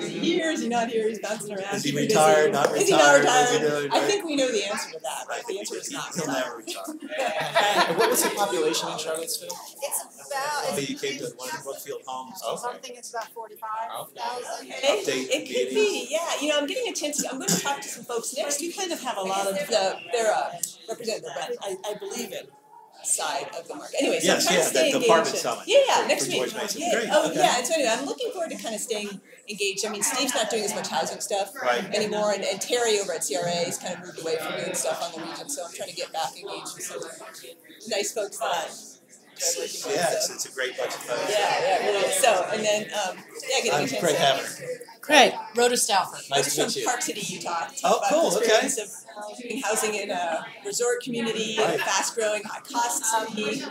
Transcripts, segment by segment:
Is he here? Is he not here? He's bouncing around. Is he retired? Not retired? Is he not retired? What's he doing, I right? think we know the answer to that, right? The answer is not. He'll never retire. And what was the population in Charlottesville? It's about You came to one of the Brookfield homes. something. It's about 45,000. It could be, yeah. You know, I'm getting a chance. I'm going to talk to some folks next. We kind of have a lot of their representative, I believe it. Side of the market. Anyway, so I'm trying to stay the engaged. department summit. Yeah, next for week. George Mason. Yeah. Great. Oh, Okay. yeah. And so anyway, I'm looking forward to kind of staying engaged. I mean, Steve's not doing as much housing stuff anymore, and Terry over at CRA has kind of moved away from doing stuff on the region. So I'm trying to get back engaged with some nice folks that It's a great bunch of folks. Yeah, it really is. So, and then, getting a chance Craig to... Havener. Craig, Rhoda Stauffer. Nice to meet from you. Park City, Utah. Oh, About cool, the okay. experience of doing housing in a resort community, a fast-growing, high-cost city.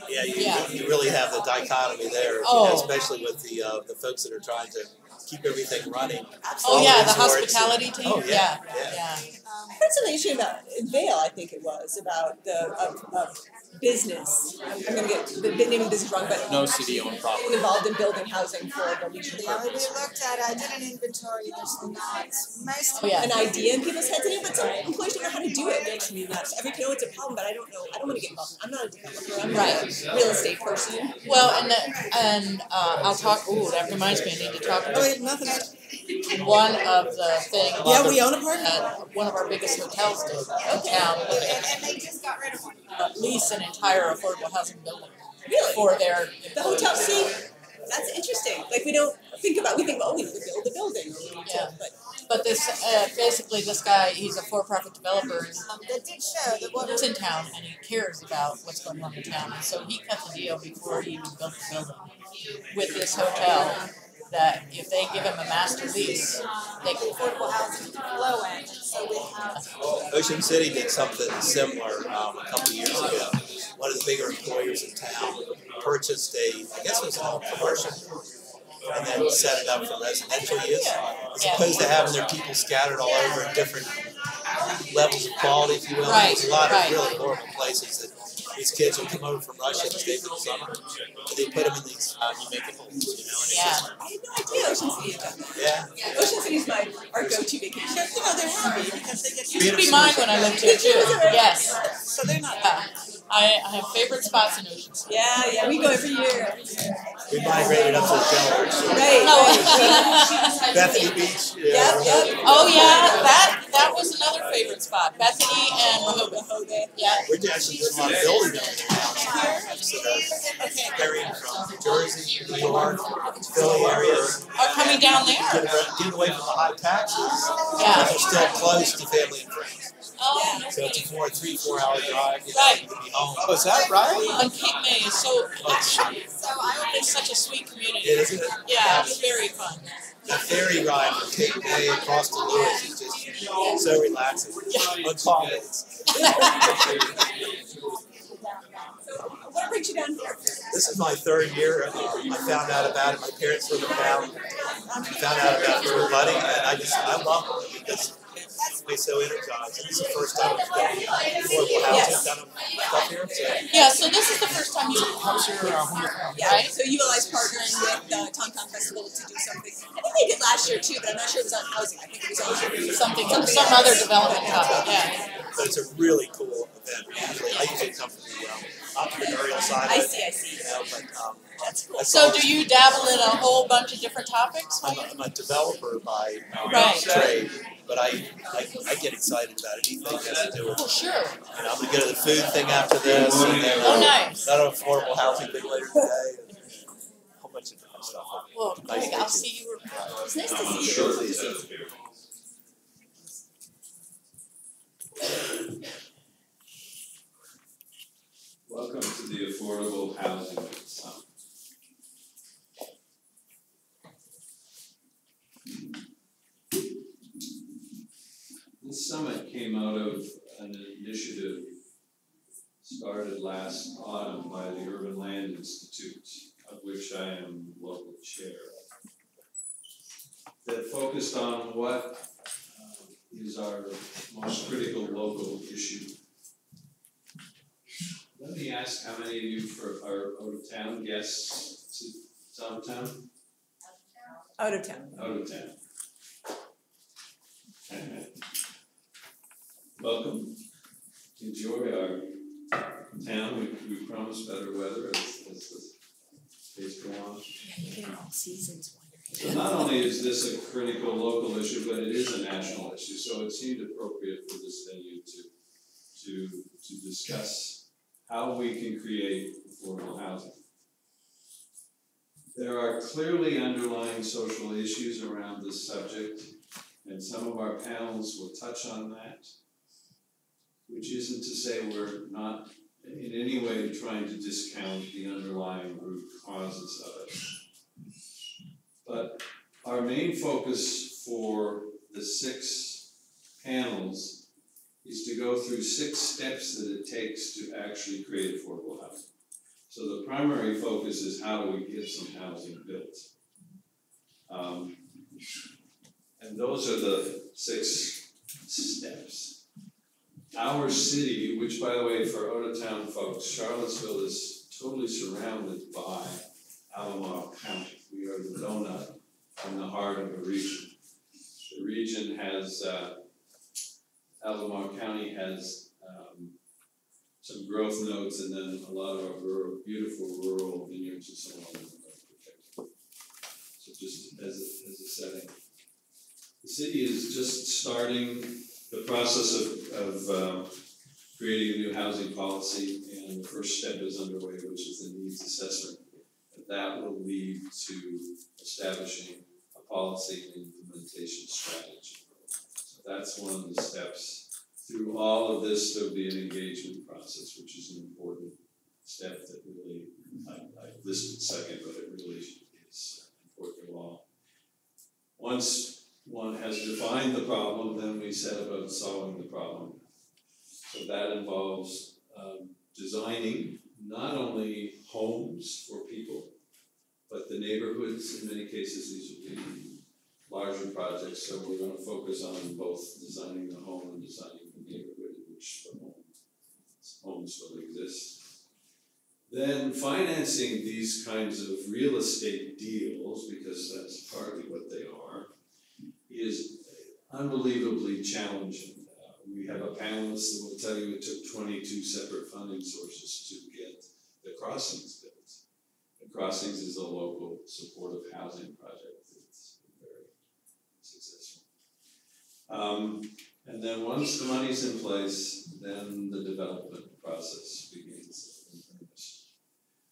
Yeah, you really have the dichotomy there, especially with the folks that are trying to keep everything running. Oh yeah, the Resorts hospitality team. Oh, yeah. I heard something interesting about in Vail, I think it was, about the business. I'm going to get the name of the business wrong, but No city-owned property. involved in building housing for the region. Yeah, we looked at. I did an inventory. There's not most. An idea in people's heads anyway, but some employees don't know how to do it. I mean, every know it's a problem, but I don't know. I don't want to get involved. I'm not a developer. I'm not a real estate person. Well, and I'll talk. Ooh, that reminds me. I need to talk about one of the things. Yeah, we own a part. One of our biggest hotels did in town. And they just got rid of one. Lease an entire affordable housing building. Really? For their the hotel. See, that's interesting. Like we don't think about. We think, we need to build a building. But this basically this guy, he's a for-profit developer. That did show that what He's in town and he cares about what's going on in town. And so he cut the deal before he even built the building with this hotel. That if they give him a master lease, they can affordable housing low end. So we have Ocean City did something similar a couple years ago. One of the bigger employers in town purchased I guess it was all commercial, and then set it up for residential use, as opposed to having their people scattered all over in different levels of quality, if you will. There's a lot of really horrible places that these kids will come over from Russia and stay for the summer, and they put them in these unique homes, I had no idea Ocean City had done that. Yeah. Ocean City's our go-to vacation. You know, they're happy because they get used to be mine when I lived here too. Yes. So they're not. I have favorite spots in Ocean City. Yeah, we go every year. We migrated up to the Delaware Shore. Right. Bethany Beach. Yep. Oh yeah, that was another favorite spot. Bethany and Rehoboth. Yeah. We're actually doing a lot of building down here. So carrying from New Jersey, New York, Philly areas. Are coming down there. Get away from the high taxes. Yeah. But they're still close to family and friends. Oh. So it's a 3-4 hour drive. You Right. can be home. Oh, is that right? And Cape May is it's such a sweet community. It is. Yeah, it's very fun. The ferry ride from Cape May across to Lewis is just so relaxing. Uncommon. What brings you down here? This is my third year. I found out about it. My parents live in town. I found out about everybody, and I love it because it's so energized. It's the first time I've done affordable housing kind of stuff here. So. Yeah, so this is the first time you. How's your home? Yeah, so ULI's partnering with the Tom Festival to do something. I think they did last year too, but I'm not sure it was on housing. I think it was on some other development topic. Yeah. But it's a really cool event. I usually come from the entrepreneurial side. I see. You know, but, that's cool. So do you dabble in a whole bunch of different topics? I'm a developer by trade, but I get excited about anything that has to do with. Oh, sure. And I'm going to go to the food thing after this. And then, nice. Not affordable housing thing later today. And a whole bunch of different stuff. Well, Craig, I'll see you. It's nice to see you. Welcome to the Affordable Housing Summit. This summit came out of an initiative started last autumn by the Urban Land Institute, of which I am local chair, that focused on what is our most critical local issue. Let me ask how many of you are out of town guests to Town? Out of town. Out of town. Welcome. Enjoy our town. We promise better weather as the days go on. Yeah, you get all seasons while you're So here. not only is this a critical local issue, but it is a national issue, so it seemed appropriate for this venue to discuss how we can create affordable housing. There are clearly underlying social issues around this subject, and some of our panels will touch on that, which isn't to say we're not in any way trying to discount the underlying root causes of it. But our main focus for the 6 panels is to go through 6 steps that it takes to actually create affordable housing. So the primary focus is how do we get some housing built? And those are the 6 steps. Our city, which by the way, for out-of-town folks, Charlottesville is totally surrounded by Albemarle County. We are the donut in the heart of the region. The region has, Albemarle County has some growth nodes and then a lot of our beautiful rural vineyards and so on that are protected. So just as a setting. The city is just starting the process of creating a new housing policy, and the first step is underway, which is the needs assessment. And that will lead to establishing a policy and implementation strategy. So that's one of the steps. Through all of this, there'll be an engagement process, which is an important step that really, I listed second, but it really is important to all. Once one has defined the problem, then we set about solving the problem. So that involves designing not only homes for people, but the neighborhoods. In many cases, these will be larger projects, so we're going to focus on both designing the home and designing the neighborhood in which the homes will exist. Then financing these kinds of real estate deals, because that's partly what they are, is unbelievably challenging. We have a panelist that will tell you it took 22 separate funding sources to get the Crossings built. The Crossings is a local supportive housing project that's very successful. And then once the money's in place, then the development process begins in earnest.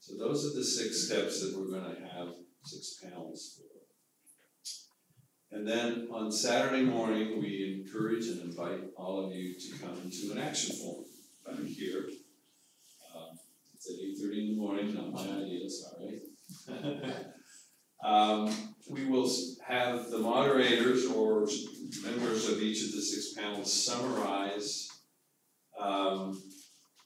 So those are the 6 steps that we're going to have 6 panels for. And then on Saturday morning, we encourage and invite all of you to come to an action forum back here. It's at 8:30 in the morning, not my idea, sorry. We will have the moderators or members of each of the 6 panels summarize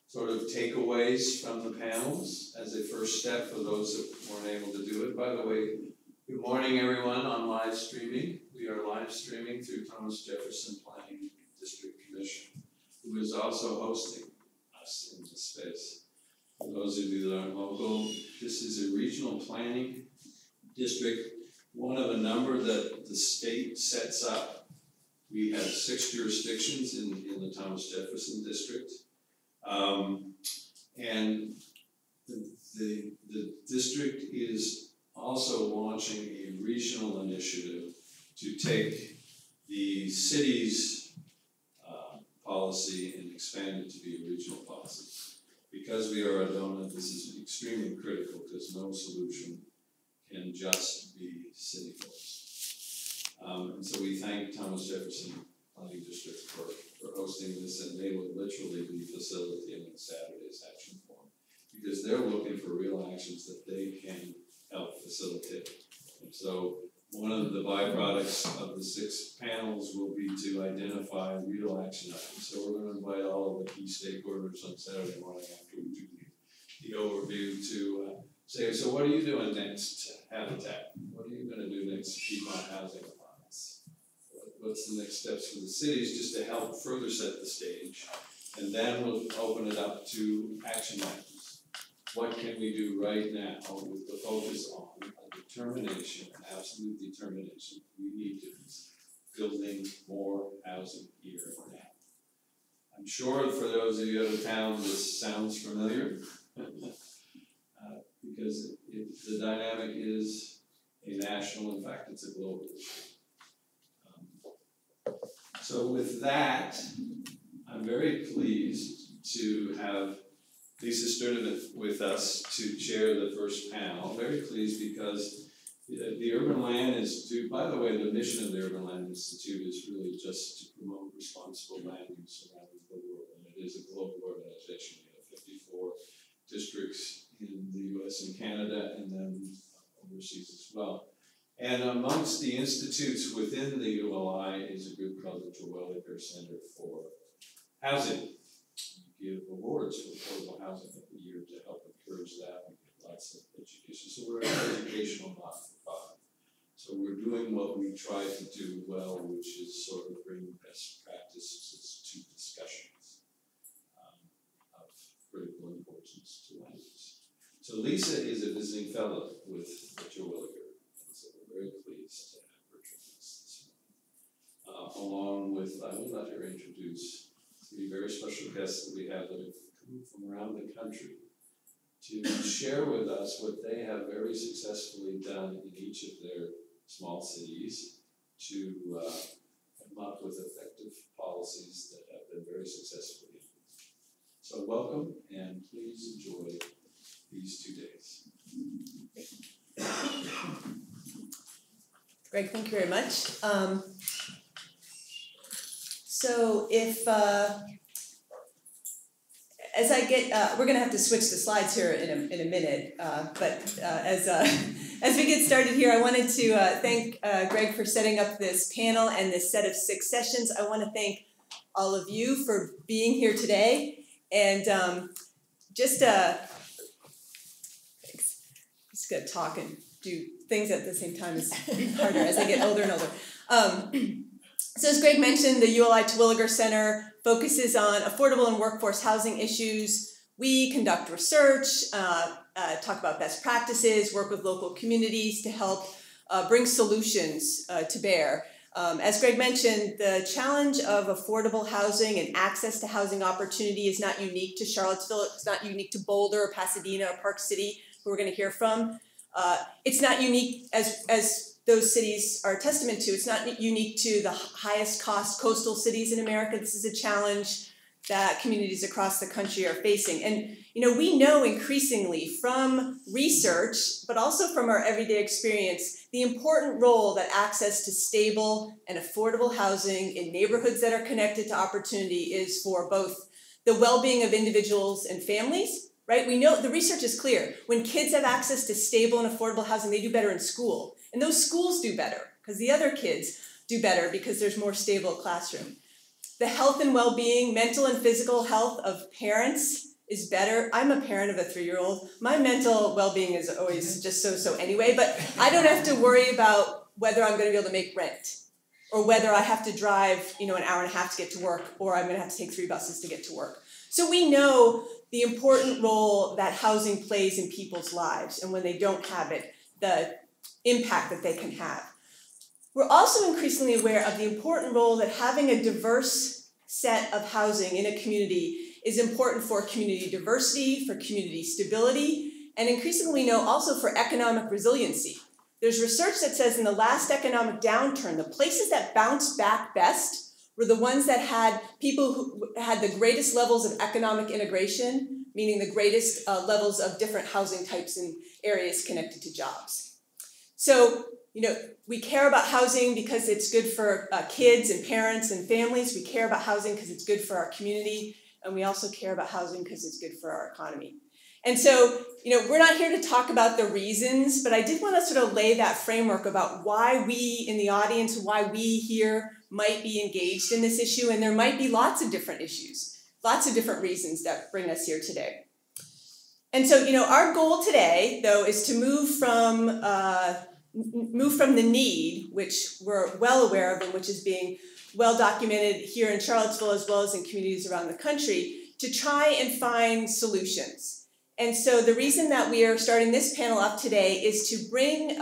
sort of takeaways from the panels as a first step for those that weren't able to do it. By the way, good morning everyone on live streaming. We are live streaming through Thomas Jefferson Planning District Commission, who is also hosting us in this space. For those of you that aren't local, this is a regional planning district, one of a number that the state sets up. We have 6 jurisdictions in the Thomas Jefferson District. And the district is also launching a regional initiative to take the city's policy and expand it to be a regional policy. Because we are a donut, this is extremely critical because no solution can just be city forced. And so we thank Thomas Jefferson Planning District for hosting this, and they will literally be facilitating Saturday's action forum because they're looking for real actions that they can help facilitate. And so one of the byproducts of the 6 panels will be to identify real action items. So we're going to invite all of the key stakeholders on Saturday morning after we do the overview to say, so what are you doing next, Habitat? What are you going to do next, Piedmont Housing Alliance? What's the next steps for the cities, just to help further set the stage? And then we'll open it up to action items. what can we do right now with the focus on a determination, an absolute determination, we need to be building more housing here and now. I'm sure for those of you out of town, this sounds familiar, because the dynamic is a national, in fact, it's a global issue. So with that, I'm very pleased to have Lisa Sturdivant with us to chair the first panel. Very pleased because the Urban Land Institute, by the way, the mission of the Urban Land Institute is really just to promote responsible land use around the world, and it is a global organization. We have 54 districts in the US and Canada, and then overseas as well. And amongst the institutes within the ULI is a group called the Terwilliger Center for Housing. We give awards for affordable housing every year to help encourage that. We get lots of education. So we're an educational not-for-profit. So we're doing what we try to do well, which is sort of bring best practices to discussions of critical importance to land use. So Lisa is a visiting fellow with the Terwilliger. So we're very pleased to have her join us this morning. Along with, I would let her introduce three very special guests that we have that have come from around the country to share with us what they have very successfully done in each of their small cities to come up with effective policies that have been very successful. So welcome, and please enjoy these 2 days. Greg, thank you very much. So if, as I get, we're gonna have to switch the slides here in a minute, but as we get started here, I wanted to thank Greg for setting up this panel and this set of 6 sessions. I wanna thank all of you for being here today, and just gonna talk and do things at the same time is harder as I get older and older. So as Greg mentioned, the ULI Terwilliger Center focuses on affordable and workforce housing issues. We conduct research, talk about best practices, work with local communities to help bring solutions to bear. As Greg mentioned, the challenge of affordable housing and access to housing opportunity is not unique to Charlottesville. It's not unique to Boulder or Pasadena or Park City, who we're going to hear from. It's not unique as those cities are a testament to. It's not unique to the highest cost coastal cities in America. This is a challenge that communities across the country are facing. And we know increasingly from research, but also from our everyday experience, the important role that access to stable and affordable housing in neighborhoods that are connected to opportunity is for both the well-being of individuals and families. Right? We know the research is clear. When kids have access to stable and affordable housing, they do better in school. And those schools do better because the other kids do better because there's more stable classroom. The health and well-being, mental and physical health of parents is better. I'm a parent of a 3-year-old. My mental well-being is always just so anyway, but I don't have to worry about whether I'm going to be able to make rent or whether I have to drive, an hour and a half to get to work, or I'm going to have to take 3 buses to get to work. So we know the important role that housing plays in people's lives, and when they don't have it, the impact that they can have. We're also increasingly aware of the important role that having a diverse set of housing in a community is important for community diversity, for community stability, and increasingly we know also for economic resiliency. There's research that says in the last economic downturn, the places that bounced back best were the ones that had people who had the greatest levels of economic integration, meaning the greatest levels of different housing types and areas connected to jobs. So, we care about housing because it's good for kids and parents and families. We care about housing because it's good for our community. And we also care about housing because it's good for our economy. And so, we're not here to talk about the reasons, but I did want to sort of lay that framework about why we in the audience, why we here might be engaged in this issue. And there might be lots of different issues, lots of different reasons that bring us here today. And so, our goal today, though, is to move from the need, which we're well aware of and which is being well documented here in Charlottesville as well as in communities around the country, to try and find solutions. And so the reason that we are starting this panel up today is to bring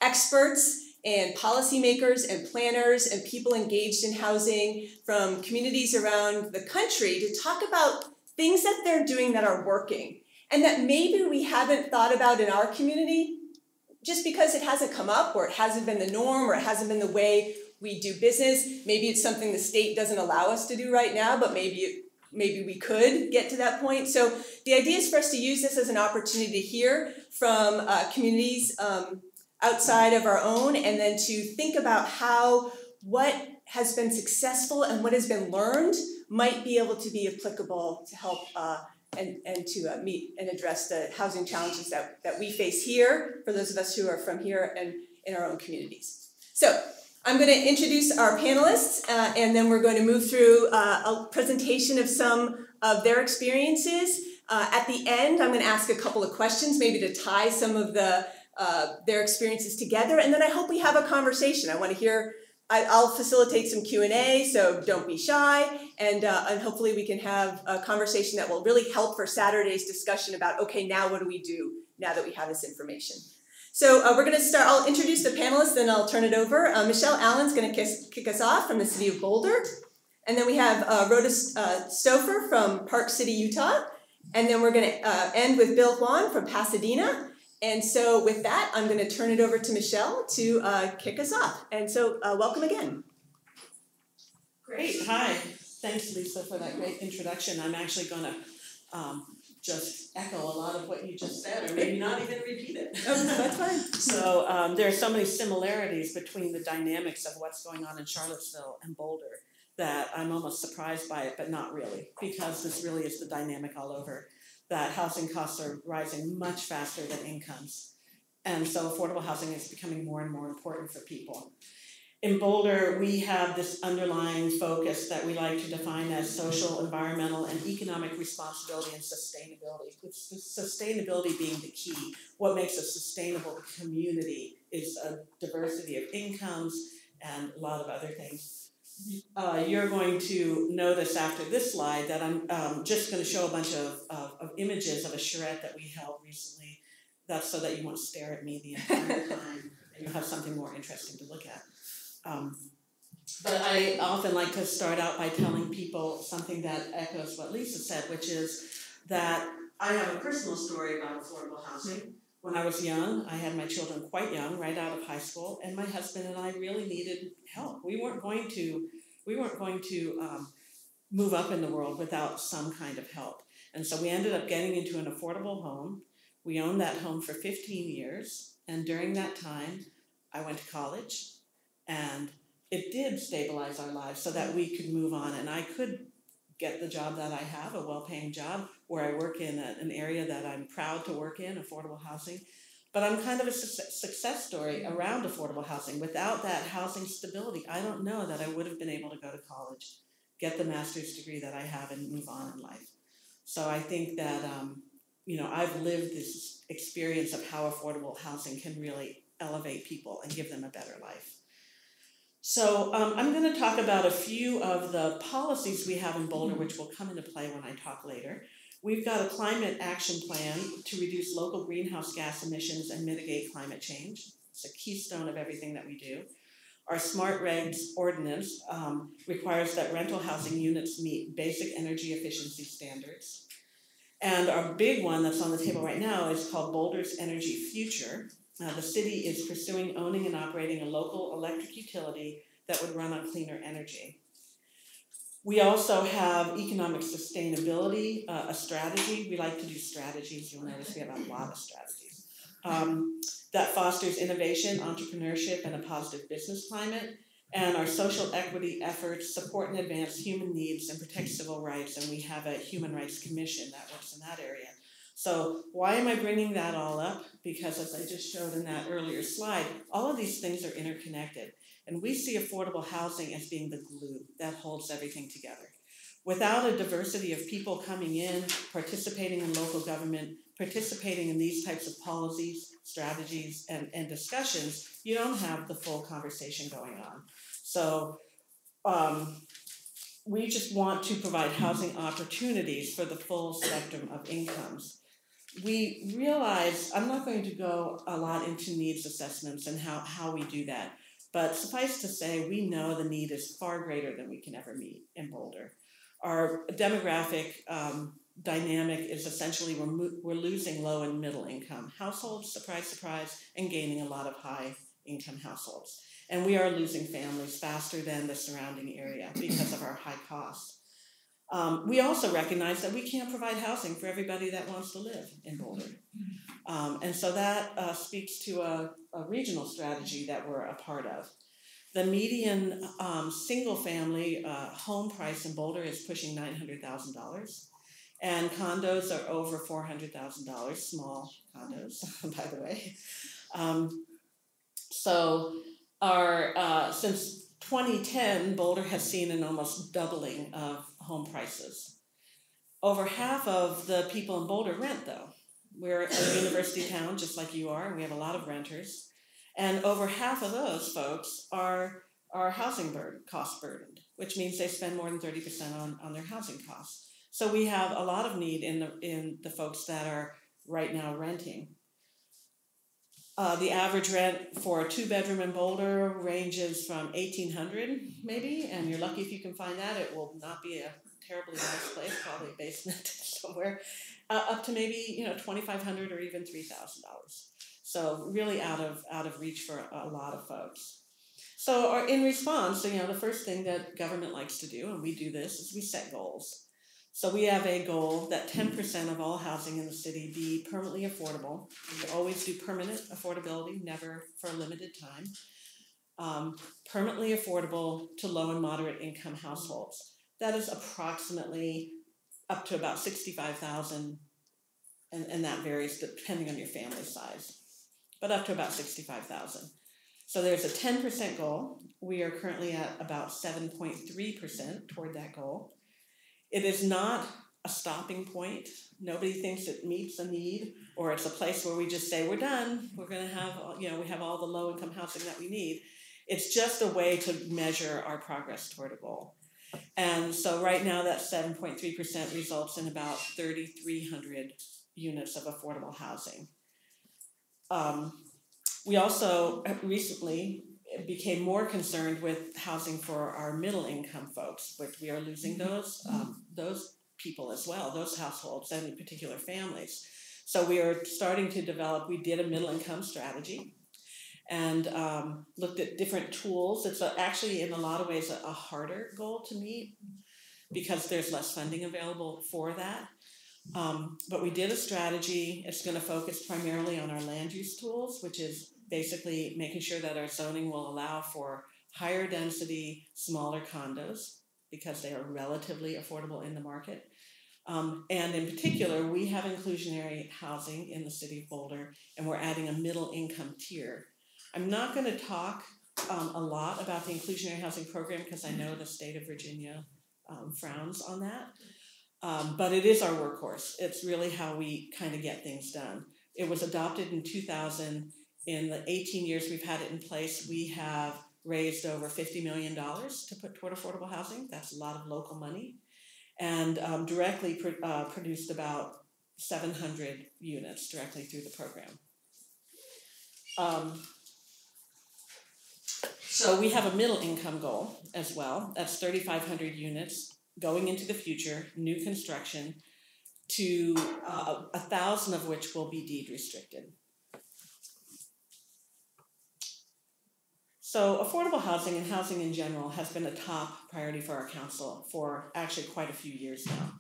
experts and policymakers and planners and people engaged in housing from communities around the country to talk about things that they're doing that are working and that maybe we haven't thought about in our community just because it hasn't come up or it hasn't been the norm or it hasn't been the way we do business. Maybe it's something the state doesn't allow us to do right now, but maybe we could get to that point. So the idea is for us to use this as an opportunity to hear from communities outside of our own, and then to think about how what has been successful and what has been learned might be able to be applicable to help and to meet and address the housing challenges that we face here, for those of us who are from here and in our own communities. So I'm going to introduce our panelists, and then we're going to move through a presentation of some of their experiences. At the end, I'm going to ask a couple of questions, maybe to tie some of their experiences together, and then I hope we have a conversation. I want to hear. I'll facilitate some Q&A, so don't be shy, and hopefully we can have a conversation that will really help for Saturday's discussion about, okay, now what do we do now that we have this information? So we're going to start. I'll introduce the panelists, then I'll turn it over. Michelle Allen's going to kick us off from the city of Boulder, and then we have Rhoda Stouffer from Park City, Utah, and then we're going to end with Bill Huan from Pasadena. And so with that, I'm going to turn it over to Michelle to kick us off. And so welcome again. Great. Hi. Thanks, Lisa, for that great introduction. I'm actually going to just echo a lot of what you just said, or maybe not even repeat it. Oh, that's fine. So there are so many similarities between the dynamics of what's going on in Charlottesville and Boulder that I'm almost surprised by it, but not really, because this really is the dynamic all over. That housing costs are rising much faster than incomes. And so affordable housing is becoming more and more important for people. In Boulder, we have this underlying focus that we like to define as social, environmental, and economic responsibility and sustainability, with sustainability being the key. What makes a sustainable community is a diversity of incomes and a lot of other things. You're going to notice after this slide that I'm just going to show a bunch of images of a charrette that we held recently. That's so that you won't stare at me the entire time and you'll have something more interesting to look at. But I often like to start out by telling people something that echoes what Lisa said, which is that I have a personal story about affordable housing. When I was young, I had my children quite young, right out of high school, and my husband and I really needed help. We weren't going to move up in the world without some kind of help. And so we ended up getting into an affordable home. We owned that home for 15 years, and during that time, I went to college, and it did stabilize our lives so that we could move on, and I could get the job that I have, a well-paying job, where I work in an area that I'm proud to work in, affordable housing. But I'm kind of a success story around affordable housing. Without that housing stability, I don't know that I would have been able to go to college, get the master's degree that I have, and move on in life. So I think that, I've lived this experience of how affordable housing can really elevate people and give them a better life. So I'm going to talk about a few of the policies we have in Boulder, which will come into play when I talk later. We've got a climate action plan to reduce local greenhouse gas emissions and mitigate climate change. It's a keystone of everything that we do. Our Smart Regs ordinance requires that rental housing units meet basic energy efficiency standards. And our big one that's on the table right now is called Boulder's Energy Future. The city is pursuing owning and operating a local electric utility that would run on cleaner energy. We also have economic sustainability, a strategy. We like to do strategies. You'll notice we have a lot of strategies. That fosters innovation, entrepreneurship, and a positive business climate. And our social equity efforts support and advance human needs and protect civil rights. And we have a Human Rights Commission that works in that area. So why am I bringing that all up? Because as I just showed in that earlier slide, all of these things are interconnected. And we see affordable housing as being the glue that holds everything together. Without a diversity of people coming in, participating in local government, participating in these types of policies, strategies, and discussions, you don't have the full conversation going on. So we just want to provide housing opportunities for the full spectrum of incomes. we realize, I'm not going to go a lot into needs assessments and how we do that, but suffice to say, we know the need is far greater than we can ever meet in Boulder. Our demographic dynamic is essentially we're losing low and middle income households, surprise, surprise, and gaining a lot of high income households. And we are losing families faster than the surrounding area because of our high costs. We also recognize that we can't provide housing for everybody that wants to live in Boulder. And so that speaks to a regional strategy that we're a part of. The median single-family home price in Boulder is pushing $900,000, and condos are over $400,000, small condos, by the way. So our since 2010, Boulder has seen an almost doubling of home prices. Over half of the people in Boulder rent, though. We're a university town, just like you are, and we have a lot of renters. And over half of those folks are housing cost burdened, which means they spend more than 30% on their housing costs. So we have a lot of need in the folks that are right now renting. The average rent for a 2-bedroom in Boulder ranges from $1,800 maybe, and you're lucky if you can find that. It will not be a terribly nice place, probably a basement somewhere, up to maybe $2,500 or even $3,000. So really out of reach for a lot of folks. So in response, the first thing that government likes to do, and we do this, is we set goals. So we have a goal that 10% of all housing in the city be permanently affordable. We always do permanent affordability, never for a limited time. Permanently affordable to low and moderate income households. That is approximately up to about 65,000, and that varies depending on your family size, but up to about 65,000. So there's a 10% goal. We are currently at about 7.3% toward that goal. It is not a stopping point. Nobody thinks it meets a need, or it's a place where we just say, we're done. We're going to have, we have all the low-income housing that we need. It's just a way to measure our progress toward a goal. And so right now that 7.3% results in about 3,300 units of affordable housing. We also recently became more concerned with housing for our middle income folks, but we are losing those people as well, those households and in particular families. So we are starting to develop, we did a middle income strategy and looked at different tools. It's actually in a lot of ways a harder goal to meet because there's less funding available for that. But we did a strategy. It's going to focus primarily on our land use tools, which is basically making sure that our zoning will allow for higher density, smaller condos because they are relatively affordable in the market. And in particular, we have inclusionary housing in the city of Boulder, and we're adding a middle income tier. I'm not going to talk a lot about the inclusionary housing program because I know the state of Virginia frowns on that. But it is our workhorse. It's really how we kind of get things done. It was adopted in 2000. In the 18 years we've had it in place, we have raised over $50 million to put toward affordable housing. That's a lot of local money. And directly produced about 700 units directly through the program. So we have a middle income goal as well. That's 3,500 units going into the future, new construction, to 1,000 of which will be deed restricted. So affordable housing and housing in general has been a top priority for our council for actually quite a few years now.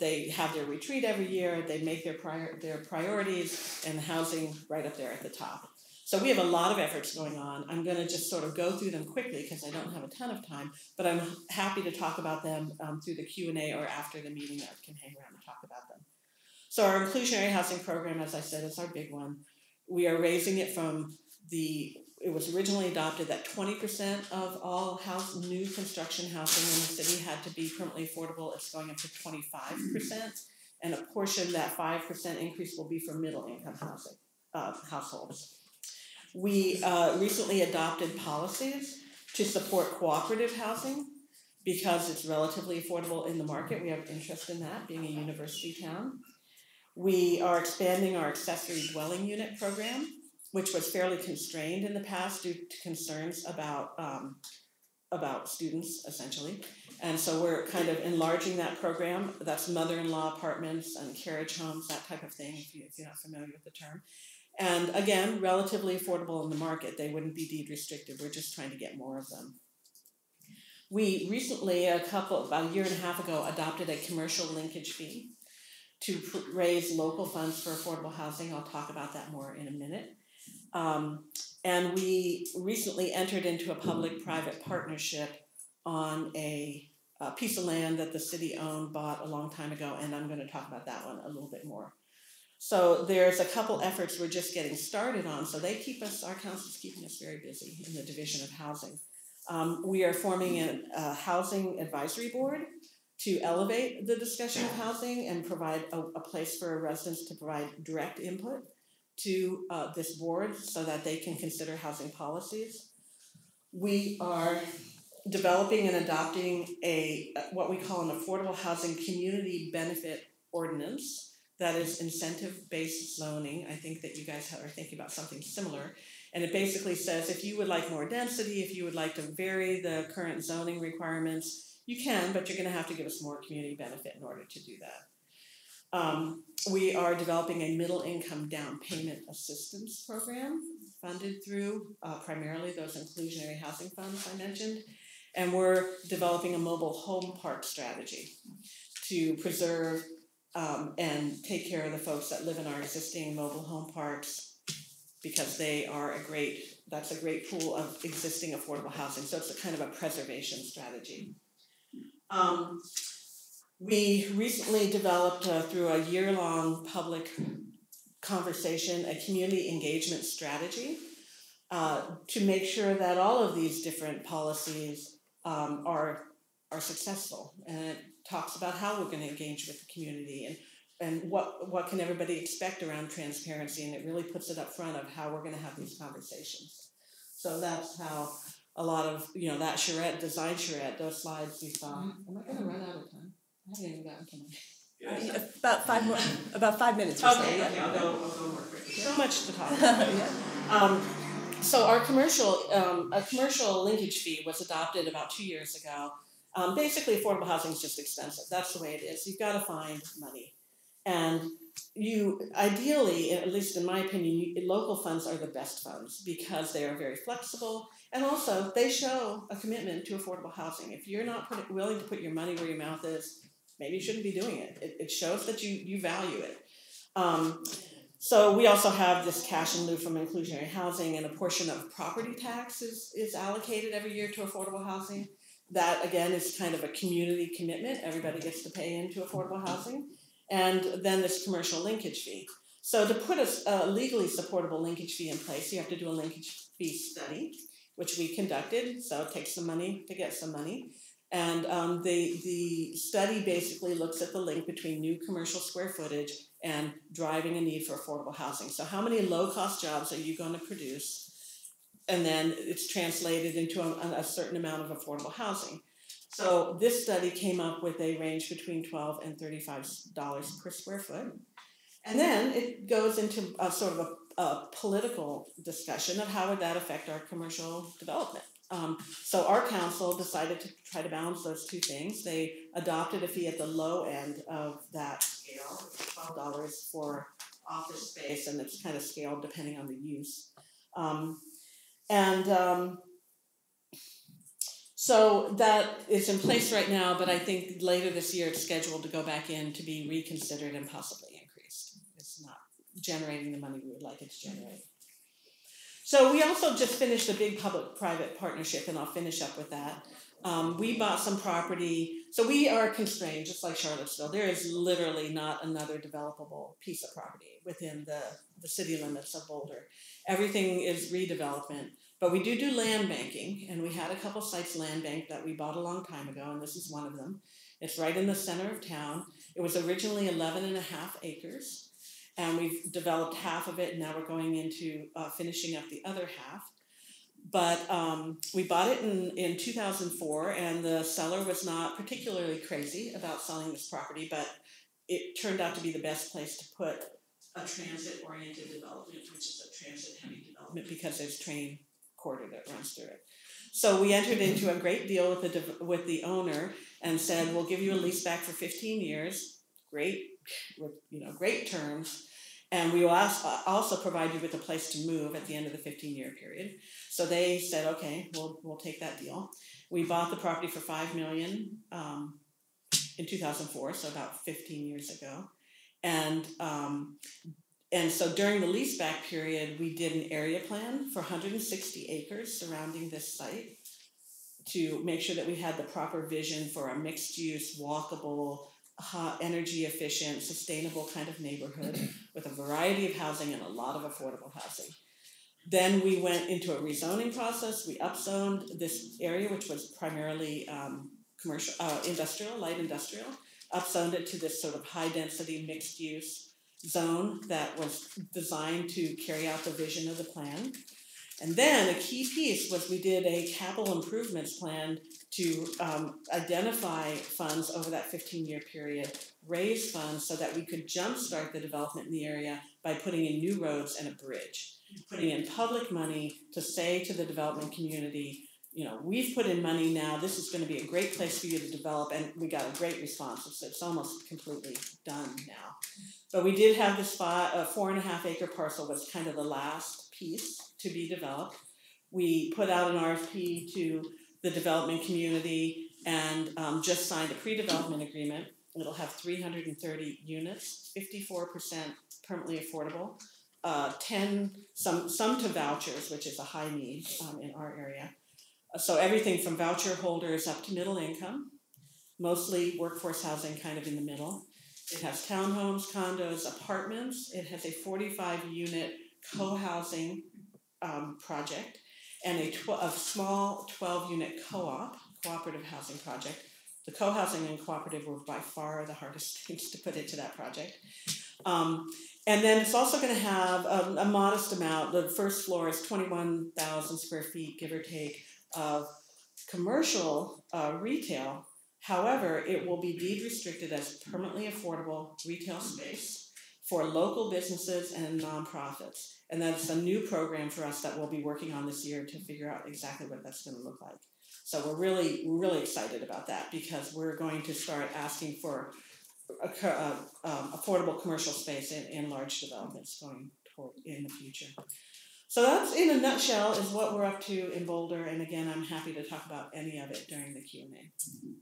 They have their retreat every year, they make their priorities, and housing right up there at the top. So we have a lot of efforts going on. I'm going to just sort of go through them quickly because I don't have a ton of time, but I'm happy to talk about them through the Q&A or after the meeting. I can hang around and talk about them. So our inclusionary housing program, as I said, is our big one. We are raising it from it was originally adopted that 20% of all new construction housing in the city had to be permanently affordable. It's going up to 25%, and a portion, that 5% increase, will be for middle income housing households. We recently adopted policies to support cooperative housing because it's relatively affordable in the market. We have interest in that, being a university town. We are expanding our accessory dwelling unit program, which was fairly constrained in the past due to concerns about students, essentially. And so we're kind of enlarging that program. That's mother-in-law apartments and carriage homes, that type of thing, if you're not familiar with the term. And again, relatively affordable in the market. They wouldn't be deed restricted. We're just trying to get more of them. We recently, about a year and a half ago, adopted a commercial linkage fee to raise local funds for affordable housing. I'll talk about that more in a minute. And we recently entered into a public-private partnership on a piece of land that the city owned, bought a long time ago, and I'm going to talk about that one a little bit more. So there's a couple efforts we're just getting started on, so our council's keeping us very busy in the Division of Housing. We are forming a housing advisory board to elevate the discussion of housing and provide a place for residents to provide direct input to this board so that they can consider housing policies. We are developing and adopting what we call an affordable housing community benefit ordinance that is incentive-based zoning. I think that you guys are thinking about something similar. And it basically says if you would like more density, if you would like to vary the current zoning requirements, you can, but you're going to have to give us more community benefit in order to do that. We are developing a middle income down payment assistance program funded through primarily those inclusionary housing funds I mentioned. And we're developing a mobile home park strategy to preserve and take care of the folks that live in our existing mobile home parks because that's a great pool of existing affordable housing. So it's a kind of a preservation strategy. We recently developed through a year-long public conversation a community engagement strategy to make sure that all of these different policies are successful, and it talks about how we're going to engage with the community and what can everybody expect around transparency, and it really puts it up front of how we're going to have these conversations. So that's how a lot of that charrette, design charrette, those slides you saw. Am I going to run out of time? I haven't even gotten to my. About 5 minutes or so. Okay, Yeah. I'll go more quickly. So much to talk about. Yeah. So our commercial linkage fee was adopted about 2 years ago. Basically, affordable housing is just expensive. That's the way it is. You've got to find money. And ideally, at least in my opinion, local funds are the best funds because they are very flexible. And also, they show a commitment to affordable housing. If you're not willing to put your money where your mouth is, maybe you shouldn't be doing it. It shows that you value it. So we also have this cash in lieu from inclusionary housing, and a portion of property tax is allocated every year to affordable housing. That, again, is kind of a community commitment. Everybody gets to pay into affordable housing. And then this commercial linkage fee. So to put a legally supportable linkage fee in place, you have to do a linkage fee study, which we conducted. So it takes some money to get some money. And the study basically looks at the link between new commercial square footage and driving a need for affordable housing. So how many low-cost jobs are you going to produce? And then it's translated into a certain amount of affordable housing. So this study came up with a range between $12 and $35 per square foot. And then it goes into a sort of a political discussion of how would that affect our commercial development. So our council decided to try to balance those two things. They adopted a fee at the low end of that scale, $12 for office space, and it's kind of scaled depending on the use. So that is in place right now, but I think later this year it's scheduled to go back in to be reconsidered and possibly increased. It's not generating the money we would like it to generate. So we also just finished a big public-private partnership, and I'll finish up with that. We bought some property. So we are constrained, just like Charlottesville. There is literally not another developable piece of property within the city limits of Boulder. Everything is redevelopment. But we do land banking, and we had a couple sites land banked that we bought a long time ago, and this is one of them. It's right in the center of town. It was originally 11.5 acres, and we've developed half of it, and now we're going into finishing up the other half. But we bought it in 2004, and the seller was not particularly crazy about selling this property, but it turned out to be the best place to put a transit-oriented development, which is a transit-heavy development because there's train corridor that runs through it. So we entered into a great deal with the owner and said, we'll give you a lease back for 15 years, great, with great terms, and we will also provide you with a place to move at the end of the 15-year period. So they said, okay, we'll take that deal. We bought the property for $5 million in 2004, so about 15 years ago. And so during the leaseback period, we did an area plan for 160 acres surrounding this site to make sure that we had the proper vision for a mixed-use, walkable, energy efficient, sustainable kind of neighborhood with a variety of housing and a lot of affordable housing. Then we went into a rezoning process. We upzoned this area, which was primarily commercial, industrial, light industrial, upzoned it to this sort of high density mixed use zone that was designed to carry out the vision of the plan. And then a key piece was we did a capital improvements plan to identify funds over that 15-year period, raise funds so that we could jumpstart the development in the area by putting in new roads and a bridge, putting in public money to say to the development community, we've put in money now, this is going to be a great place for you to develop, and we got a great response. It's almost completely done now. But we did have this spot, a 4.5-acre parcel was kind of the last piece to be developed. We put out an RFP to the development community and just signed a pre-development agreement. It'll have 330 units, 54% permanently affordable, some to vouchers, which is a high need in our area. So everything from voucher holders up to middle income, mostly workforce housing kind of in the middle. It has townhomes, condos, apartments. It has a 45-unit co-housing project and a small 12-unit cooperative housing project. The co-housing and cooperative were by far the hardest things to put into that project. And then it's also going to have a modest amount. The first floor is 21,000 square feet, give or take, of commercial retail. However, it will be deed restricted as permanently affordable retail space for local businesses and nonprofits. And that's a new program for us that we'll be working on this year to figure out exactly what that's going to look like. So we're really excited about that because we're going to start asking for affordable commercial space in large developments going toward in the future. So that's, in a nutshell, is what we're up to in Boulder. And again, I'm happy to talk about any of it during the Q&A.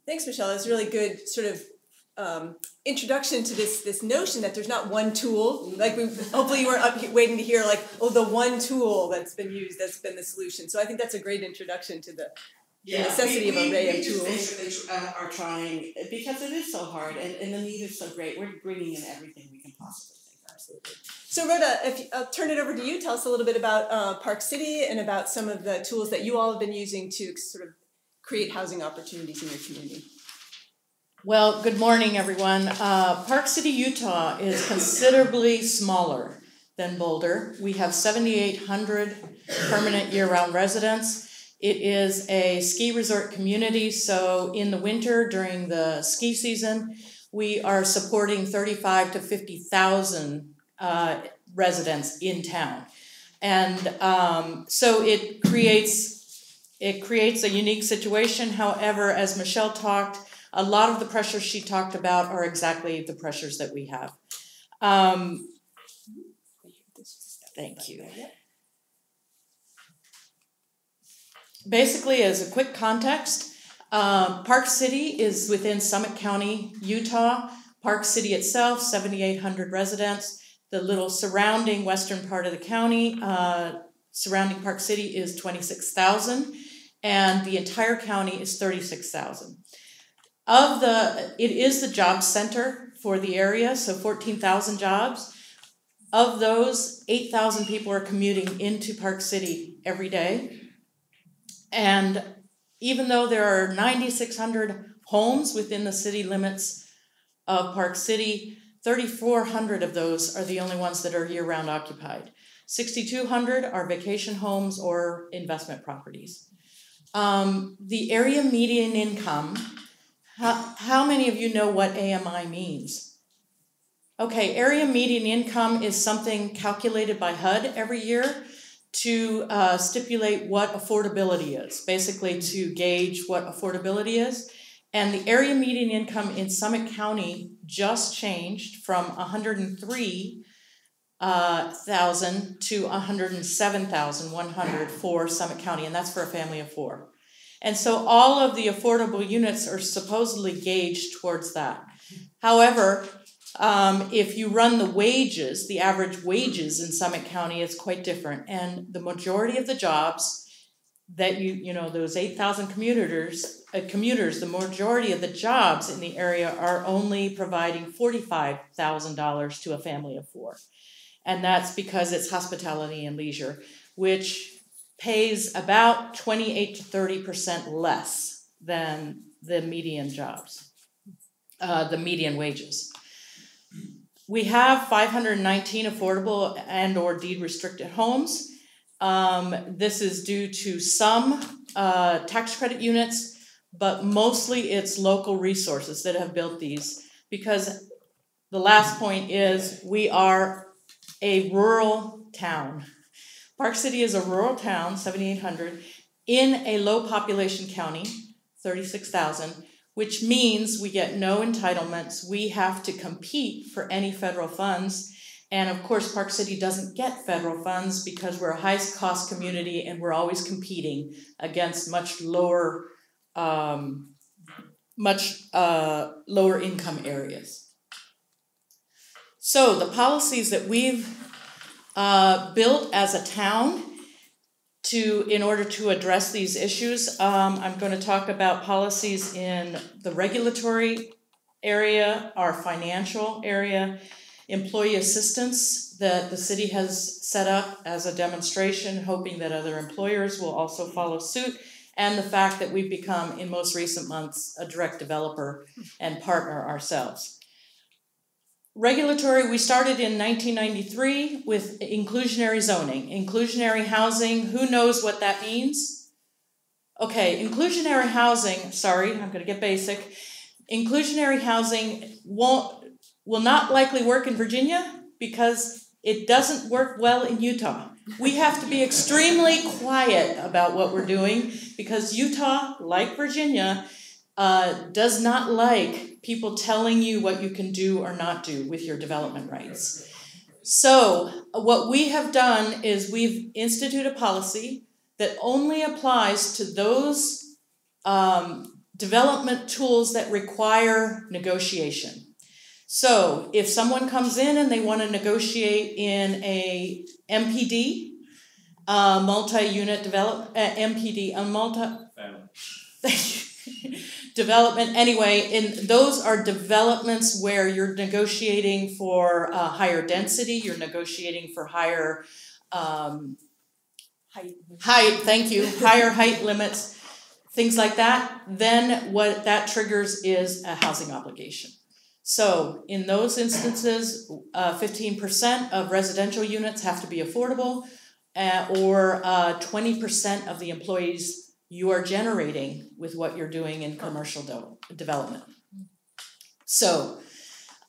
Thanks, Michelle. That's a really good sort of introduction to this notion that there's not one tool. Like hopefully you weren't up waiting to hear the one tool that's been used that's been the solution. So I think that's a great introduction to the necessity of an array of tools. We basically are trying, because it is so hard and the need is so great, we're bringing in everything we can possibly think of. Absolutely. So Rhoda, I'll turn it over to you. Tell us a little bit about Park City and about some of the tools that you all have been using to sort of create housing opportunities in your community. Well, good morning, everyone. Park City, Utah is considerably smaller than Boulder. We have 7,800 permanent year-round residents. It is a ski resort community, so in the winter during the ski season, we are supporting 35 to 50,000 residents in town. And so it creates a unique situation. However, as Michelle talked, a lot of the pressures she talked about are exactly the pressures that we have. Thank you. Basically, as a quick context, Park City is within Summit County, Utah. Park City itself, 7,800 residents. The little surrounding western part of the county, surrounding Park City, is 26,000, and the entire county is 36,000. It is the job center for the area, so 14,000 jobs. Of those, 8,000 people are commuting into Park City every day. And even though there are 9,600 homes within the city limits of Park City, 3,400 of those are the only ones that are year-round occupied. 6,200 are vacation homes or investment properties. The area median income, how many of you know what AMI means? Okay, area median income is something calculated by HUD every year to stipulate what affordability is, basically to gauge what affordability is. And the area median income in Summit County just changed from 103,000 to 107,100 for Summit County, and that's for a family of 4. And so all of the affordable units are supposedly gauged towards that. However, if you run the wages, the average wages in Summit County is quite different. And the majority of the jobs that those 8,000 commuters, the majority of the jobs in the area are only providing $45,000 to a family of 4. And that's because it's hospitality and leisure, which pays about 28 to 30% less than the median jobs, the median wages. We have 519 affordable and or deed restricted homes. This is due to some tax credit units, but mostly it's local resources that have built these, because the last point is we are a rural town. Park City is a rural town, 7,800, in a low population county, 36,000, which means we get no entitlements. We have to compete for any federal funds. And of course, Park City doesn't get federal funds because we're a high cost community and we're always competing against much lower income areas. So the policies that we've built as a town in order to address these issues, I'm going to talk about policies in the regulatory area, our financial area, employee assistance that the city has set up as a demonstration, hoping that other employers will also follow suit, and the fact that we've become, in most recent months, a direct developer and partner ourselves. Regulatory, we started in 1993 with inclusionary zoning. Inclusionary housing, who knows what that means? Okay, inclusionary housing, sorry, I'm going to get basic. Inclusionary housing will not likely work in Virginia because it doesn't work well in Utah. We have to be extremely quiet about what we're doing because Utah, like Virginia, does not like people telling you what you can do or not do with your development rights. So what we have done is we've instituted a policy that only applies to those development tools that require negotiation. So if someone comes in and they want to negotiate in a MPD, multi-unit development, MPD, development, anyway, and those are developments where you're negotiating for higher density, you're negotiating for higher height, thank you, higher height limits, things like that, then what that triggers is a housing obligation. So in those instances, 15% of residential units have to be affordable, or 20% of the employees you are generating with what you're doing in commercial development. So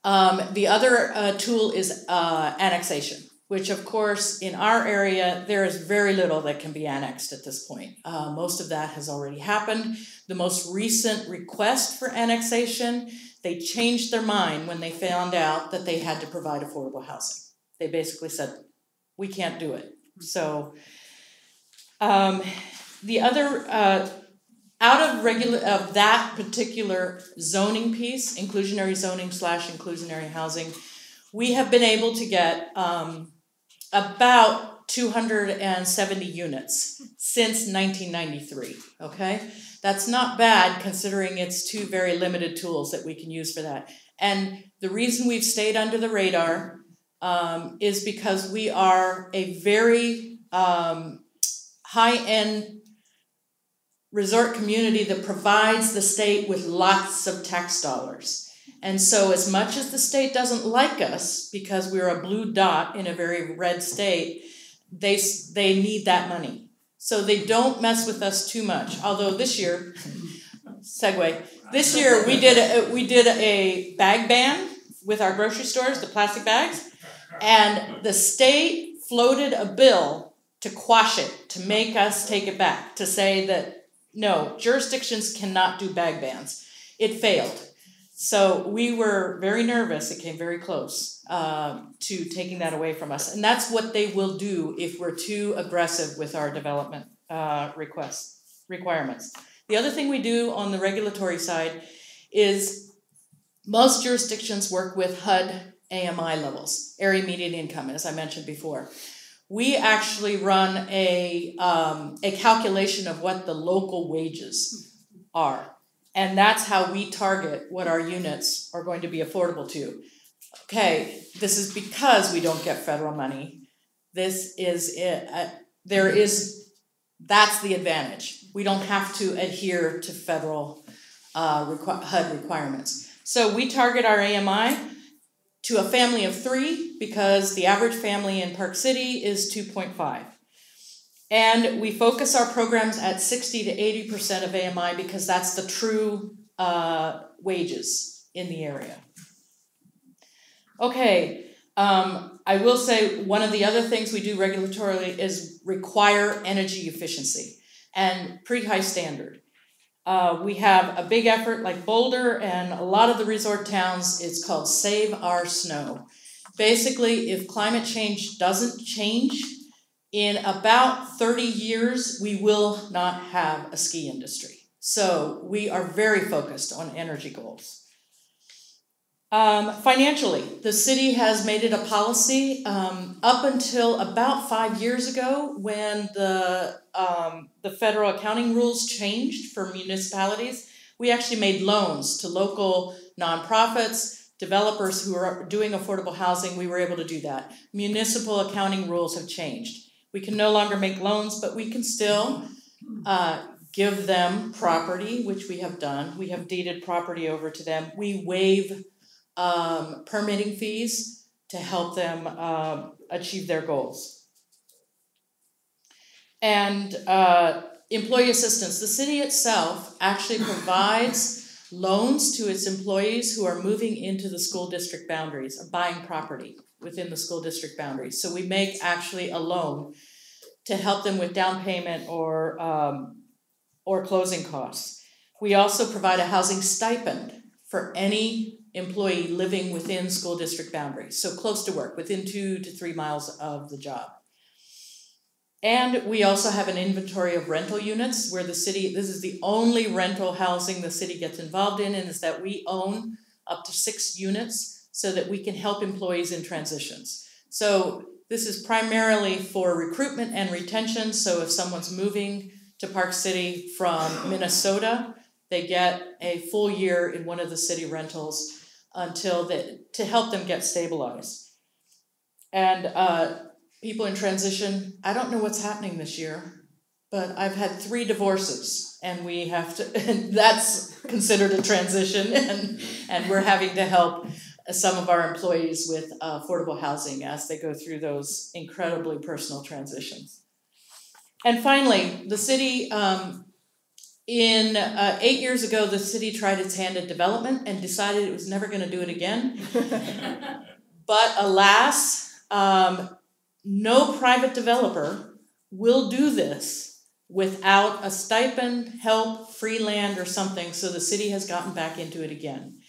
the other tool is annexation, which of course in our area, there is very little that can be annexed at this point. Most of that has already happened. The most recent request for annexation, they changed their mind when they found out that they had to provide affordable housing. They basically said, we can't do it. So the other, out of that particular zoning piece, inclusionary zoning / inclusionary housing, we have been able to get about 270 units since 1993, okay? That's not bad considering it's 2 very limited tools that we can use for that. And the reason we've stayed under the radar is because we are a very high-end resort community that provides the state with lots of tax dollars. And so as much as the state doesn't like us because we're a blue dot in a very red state, they need that money. So they don't mess with us too much. Although this year, segue, this year we did a bag ban with our grocery stores, the plastic bags, and the state floated a bill to quash it, to make us take it back, to say that no, jurisdictions cannot do bag bans. It failed. So we were very nervous, it came very close to taking that away from us. And that's what they will do if we're too aggressive with our development requirements. The other thing we do on the regulatory side is most jurisdictions work with HUD AMI levels, area median income, as I mentioned before. We actually run a calculation of what the local wages are. And that's how we target what our units are going to be affordable to. Okay, this is because we don't get federal money. This is it. That's the advantage. We don't have to adhere to federal HUD requirements. So we target our AMI to a family of 3 because the average family in Park City is 2.5. And we focus our programs at 60 to 80% of AMI because that's the true wages in the area. Okay, I will say one of the other things we do regulatorily is require energy efficiency and pretty high standard. We have a big effort like Boulder and a lot of the resort towns, it's called Save Our Snow. Basically, if climate change doesn't change, in about 30 years, we will not have a ski industry. So we are very focused on energy goals. Financially, the city has made it a policy up until about 5 years ago when the federal accounting rules changed for municipalities. We actually made loans to local nonprofits, developers who are doing affordable housing. We were able to do that. Municipal accounting rules have changed. We can no longer make loans, but we can still give them property, which we have done. We have deeded property over to them. We waive permitting fees to help them achieve their goals. And employee assistance. The city itself actually provides loans to its employees who are moving into the school district boundaries, or buying property within the school district boundaries. So we make actually a loan to help them with down payment or closing costs. We also provide a housing stipend for any employee living within school district boundaries, so close to work, within 2 to 3 miles of the job. And we also have an inventory of rental units where the city, this is the only rental housing the city gets involved in, and is that we own up to 6 units so that we can help employees in transitions. So this is primarily for recruitment and retention. So if someone's moving to Park City from Minnesota, they get a full year in one of the city rentals to help them get stabilized. And people in transition, I don't know what's happening this year, but I've had 3 divorces, and we have to, and that's considered a transition, and we're having to help some of our employees with affordable housing as they go through those incredibly personal transitions. And finally, the city, 8 years ago, the city tried its hand at development and decided it was never going to do it again. But alas, no private developer will do this without a stipend, help, free land, or something, so the city has gotten back into it again.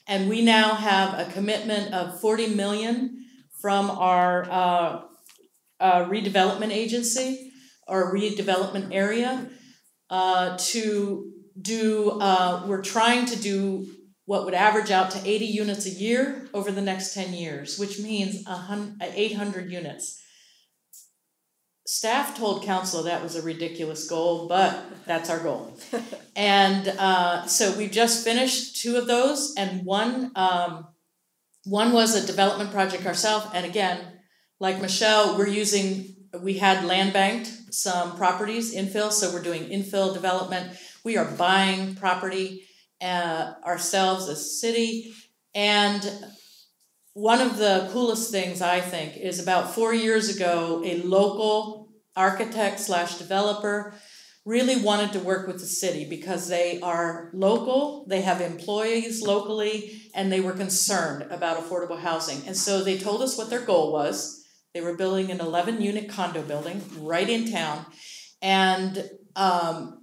And we now have a commitment of $40 million from our redevelopment agency, or redevelopment area, to do, we're trying to do what would average out to 80 units a year over the next 10 years, which means 800 units. Staff told council that was a ridiculous goal, but that's our goal. And so we just finished 2 of those, and one was a development project ourselves. And again, like Michelle, we had land banked some properties, infill, so we're doing infill development. We are buying property ourselves as a city. And one of the coolest things, I think, is about 4 years ago, a local architect / developer really wanted to work with the city because they are local, they have employees locally, and they were concerned about affordable housing. And so they told us what their goal was. They were building an 11-unit condo building right in town, and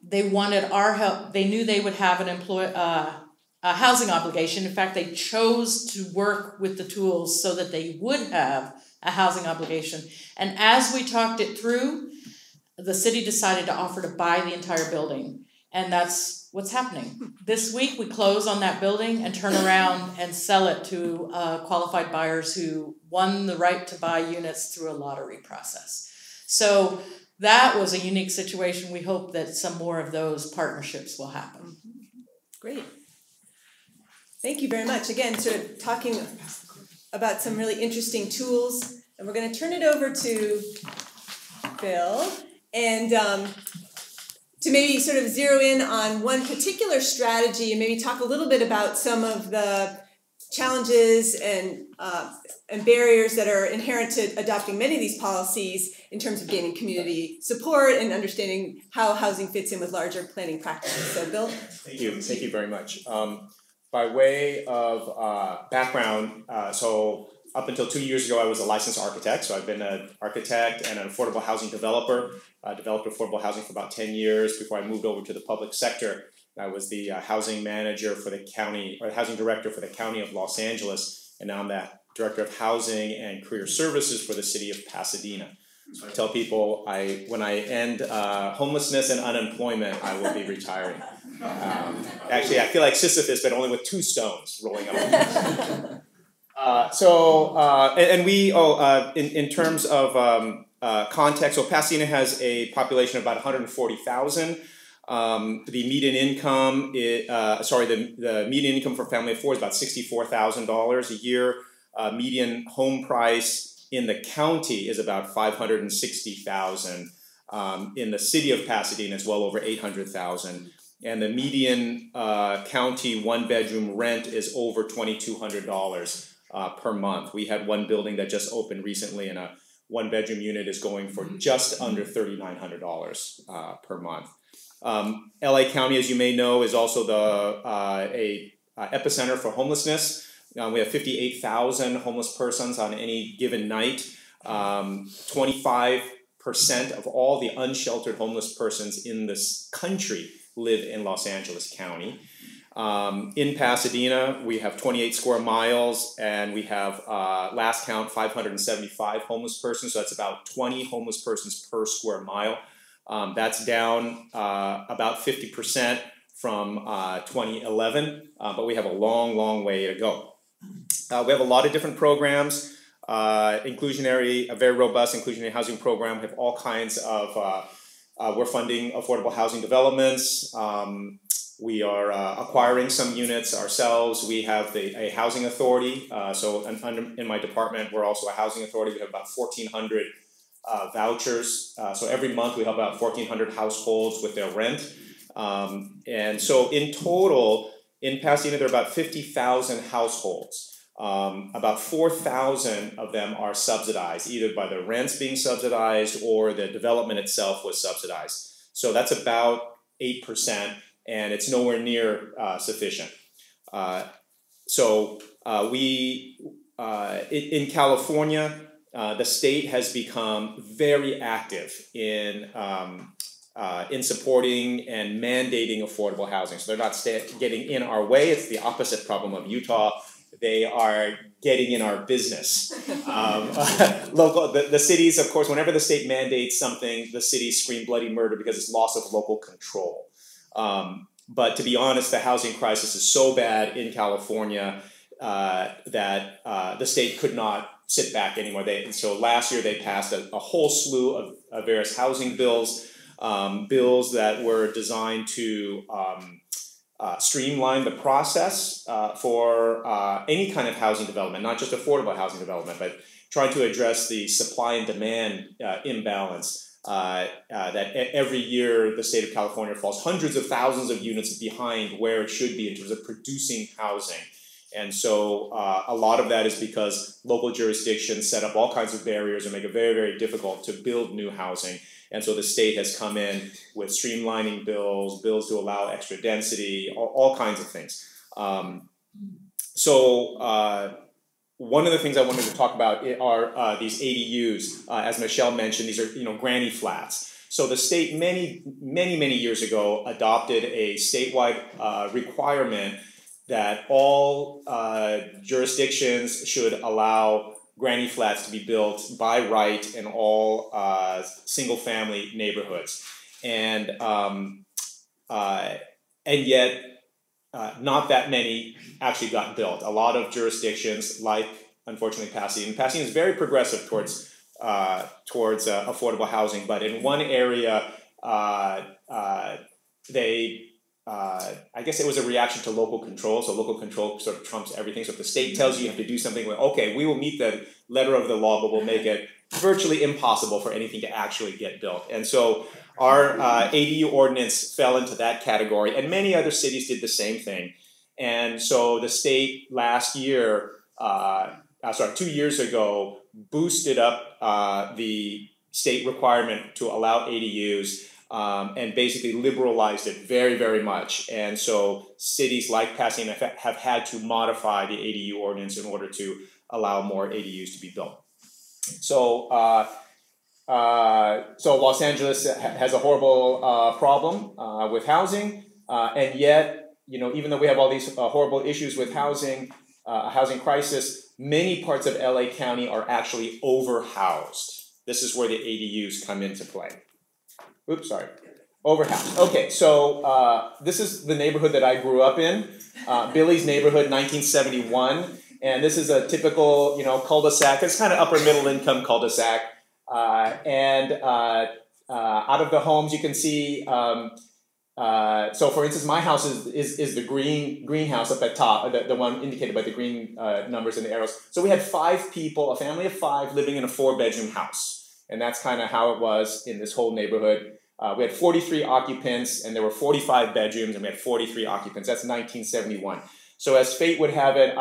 they wanted our help. They knew they would have a housing obligation. In fact, they chose to work with the tools so that they would have a housing obligation. And as we talked it through, the city decided to offer to buy the entire building. And that's what's happening. This week we close on that building and turn around and sell it to qualified buyers who won the right to buy units through a lottery process. So that was a unique situation. We hope that some more of those partnerships will happen. Great. Thank you very much. Again, sort of talking about some really interesting tools. And we're going to turn it over to Phil and to maybe sort of zero in on one particular strategy and maybe talk a little bit about some of the challenges and barriers that are inherent to adopting many of these policies in terms of gaining community support and understanding how housing fits in with larger planning practices. So, Bill? Thank you very much. By way of background, so up until 2 years ago, I was a licensed architect. So I've been an architect and an affordable housing developer. I developed affordable housing for about 10 years before I moved over to the public sector. I was the housing manager for the county, or the housing director for the county of Los Angeles. And now I'm the director of housing and career services for the city of Pasadena. So I tell people when I end homelessness and unemployment, I will be retiring. Actually, I feel like Sisyphus, but only with 2 stones rolling up. In terms of context, so Pasadena has a population of about 140,000. The median income, the median income for family of 4 is about $64,000 a year. Median home price in the county is about $560,000. In the city of Pasadena, it's well over $800,000. And the median county 1-bedroom rent is over $2,200 per month. We had one building that just opened recently, and a 1-bedroom unit is going for just under $3,900 per month. LA County, as you may know, is also a epicenter for homelessness. We have 58,000 homeless persons on any given night. 25% of all the unsheltered homeless persons in this country live in Los Angeles County. In Pasadena, we have 28 square miles, and we have, last count, 575 homeless persons. So that's about 20 homeless persons per square mile. That's down about 50% from 2011, but we have a long, long way to go. We have a lot of different programs, a very robust inclusionary housing program. We have all kinds of, we're funding affordable housing developments. We are acquiring some units ourselves. We have a housing authority. In my department, we're also a housing authority. We have about 1,400 vouchers. So every month we help about 1,400 households with their rent. And so in total, in Pasadena, there are about 50,000 households. About 4,000 of them are subsidized, either by the rents being subsidized or the development itself was subsidized. So that's about 8%, and it's nowhere near sufficient. In California, the state has become very active in supporting and mandating affordable housing. So they're not getting in our way. It's the opposite problem of Utah. They are getting in our business. The cities, of course, whenever the state mandates something, the cities scream bloody murder because it's loss of local control. But to be honest, the housing crisis is so bad in California that the state could not sit back anymore. So last year they passed a whole slew of various housing bills, bills that were designed to streamline the process for any kind of housing development, not just affordable housing development, but trying to address the supply and demand imbalance that every year the state of California falls hundreds of thousands of units behind where it should be in terms of producing housing. And so a lot of that is because local jurisdictions set up all kinds of barriers and make it very, very difficult to build new housing. And so the state has come in with streamlining bills to allow extra density, all kinds of things. one of the things I wanted to talk about are these ADUs. As Michelle mentioned, these are granny flats. So the state many years ago adopted a statewide requirement that all jurisdictions should allow granny flats to be built by right in all single-family neighborhoods, and yet not that many actually got built. A lot of jurisdictions, like unfortunately Pasadena is very progressive towards affordable housing, but in one area I guess it was a reaction to local control. So local control sort of trumps everything. So if the state tells you you have to do something, well, okay, we will meet the letter of the law, but we'll make it virtually impossible for anything to actually get built. And so our ADU ordinance fell into that category, and many other cities did the same thing. And so the state last year, 2 years ago, boosted up the state requirement to allow ADUs. And basically liberalized it very much. And so cities like Pasadena have had to modify the ADU ordinance in order to allow more ADUs to be built. So Los Angeles has a horrible problem with housing, and yet, even though we have all these horrible issues with housing, a housing crisis, many parts of LA County are actually overhoused. This is where the ADUs come into play. Oops, sorry. Overhoused. Okay, so this is the neighborhood that I grew up in, Billy's neighborhood, 1971, and this is a typical, cul-de-sac. It's kind of upper middle income cul-de-sac, and out of the homes you can see. So, for instance, my house is the greenhouse up at top, the one indicated by the green numbers and the arrows. So we had 5 people, a family of 5, living in a 4-bedroom house, and that's kind of how it was in this whole neighborhood. We had 43 occupants, and there were 45 bedrooms, and we had 43 occupants. That's 1971. So as fate would have it,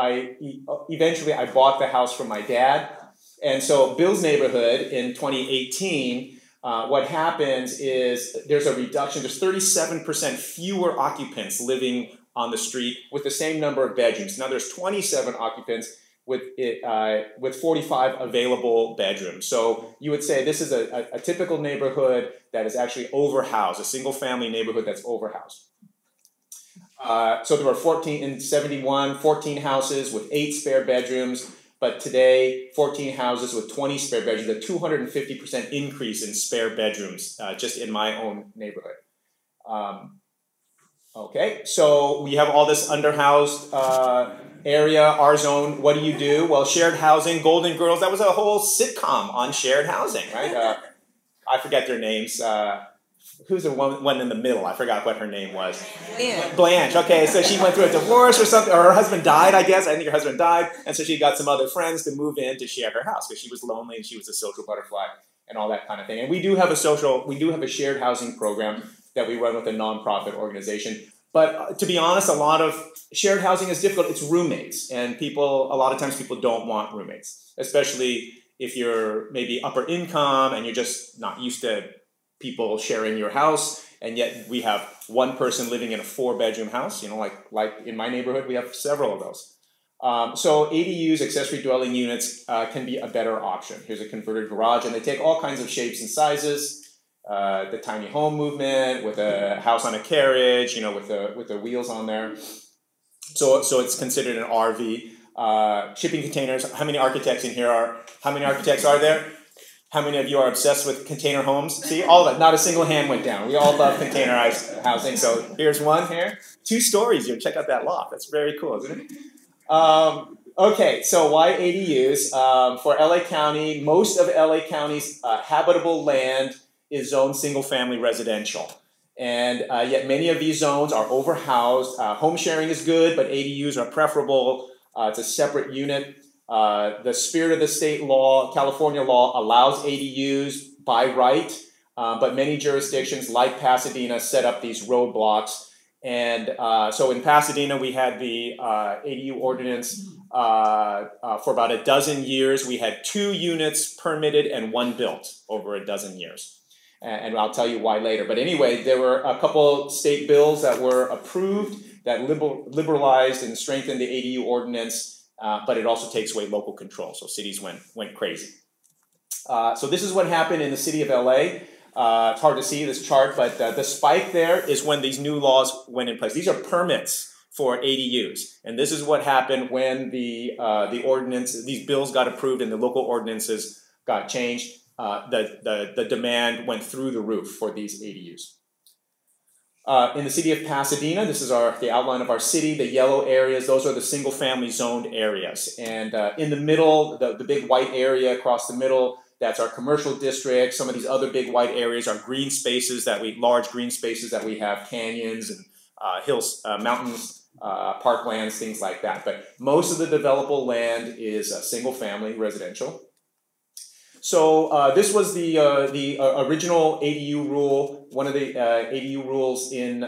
eventually I bought the house from my dad. And so Bill's neighborhood in 2018, what happens is there's a reduction. There's 37% fewer occupants living on the street with the same number of bedrooms. Now there's 27 occupants with 45 available bedrooms. So you would say this is a typical neighborhood that is actually overhoused, a single-family neighborhood that's overhoused. So there were 14 houses with 8 spare bedrooms, but today 14 houses with 20 spare bedrooms, a 250% increase in spare bedrooms just in my own neighborhood. Okay, so we have all this underhoused area, our zone. What do? Well, shared housing, Golden Girls, that was a whole sitcom on shared housing, right? I forget their names. Who's the one in the middle? I forgot what her name was. Blanche. Okay, so she went through a divorce or something, or her husband died, I guess. I think her husband died, and so she got some other friends to move in to share her house because she was lonely and she was a social butterfly and all that kind of thing. And we do have a shared housing program that we run with a nonprofit organization. But to be honest, a lot of shared housing is difficult. It's roommates, and a lot of times people don't want roommates, especially if you're maybe upper income and you're just not used to people sharing your house, and yet we have one person living in a 4-bedroom house, like in my neighborhood, we have several of those. So ADUs, accessory dwelling units, can be a better option. Here's a converted garage, and they take all kinds of shapes and sizes. The tiny home movement with a house on a carriage, with the wheels on there. So it's considered an RV. Shipping containers. How many architects in here are? How many architects are there? How many of you are obsessed with container homes? See, all of it. Not a single hand went down. We all love containerized housing. So here's one here. 2 stories here. Check out that loft. That's very cool, isn't it? Okay, so why ADUs? For LA County, most of LA County's habitable land is zoned single-family residential. And yet many of these zones are overhoused. Home sharing is good, but ADUs are preferable. It's a separate unit. The spirit of the state law, California law, allows ADUs by right, but many jurisdictions like Pasadena set up these roadblocks. And so in Pasadena, we had the ADU ordinance for about a dozen years. We had 2 units permitted and 1 built over a dozen years. And I'll tell you why later. But anyway, there were a couple state bills that were approved that liberalized and strengthened the ADU ordinance, but it also takes away local control. So cities went crazy. So this is what happened in the city of LA. It's hard to see this chart, but the spike there is when these new laws went in place. These are permits for ADUs, and this is what happened when the ordinance, these bills got approved and the local ordinances got changed. The demand went through the roof for these ADUs. In the city of Pasadena, this is the outline of our city. The yellow areas, those are the single-family zoned areas, and in the middle, the big white area across the middle, that's our commercial district. Some of these other big white areas are green spaces large green spaces that we have, canyons and hills, mountains, parklands, things like that. But most of the developable land is single-family residential. So this was the original ADU rule, one of the ADU rules in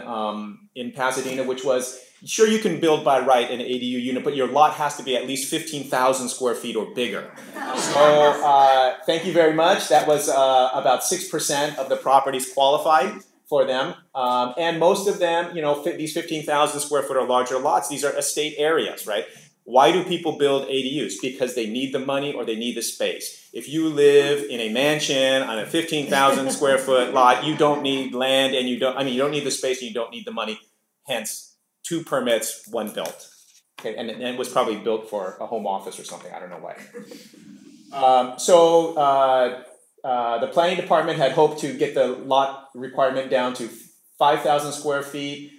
Pasadena, which was, sure, you can build by right an ADU unit, but your lot has to be at least 15,000 square feet or bigger. So thank you very much. That was about 6% of the properties qualified for them. And most of them, these 15,000 square foot or larger lots, these are estate areas, right? Why do people build ADUs? Because they need the money or they need the space. If you live in a mansion on a 15,000 square foot lot, you don't need land and you don't need the space and you don't need the money. Hence, 2 permits, 1 built. Okay, and it was probably built for a home office or something. I don't know why. The planning department had hoped to get the lot requirement down to 5,000 square feet.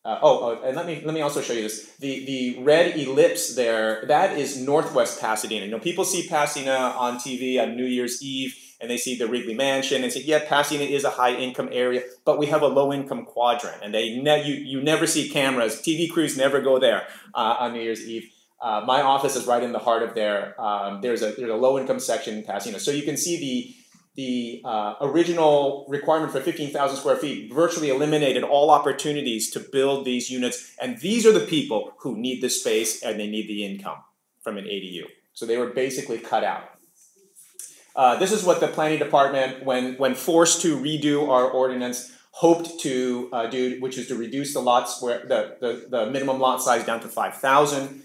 And let me also show you this. The red ellipse there, that is Northwest Pasadena. People see Pasadena on TV on New Year's Eve, and they see the Wrigley Mansion and say, yeah, Pasadena is a high-income area, but we have a low-income quadrant, and you never see cameras. TV crews never go there on New Year's Eve. My office is right in the heart of there. There's a low-income section in Pasadena, so you can see the original requirement for 15,000 square feet virtually eliminated all opportunities to build these units. And these are the people who need the space and they need the income from an ADU. So they were basically cut out. This is what the planning department, when forced to redo our ordinance, hoped to do, which is to reduce the minimum lot size down to 5,000.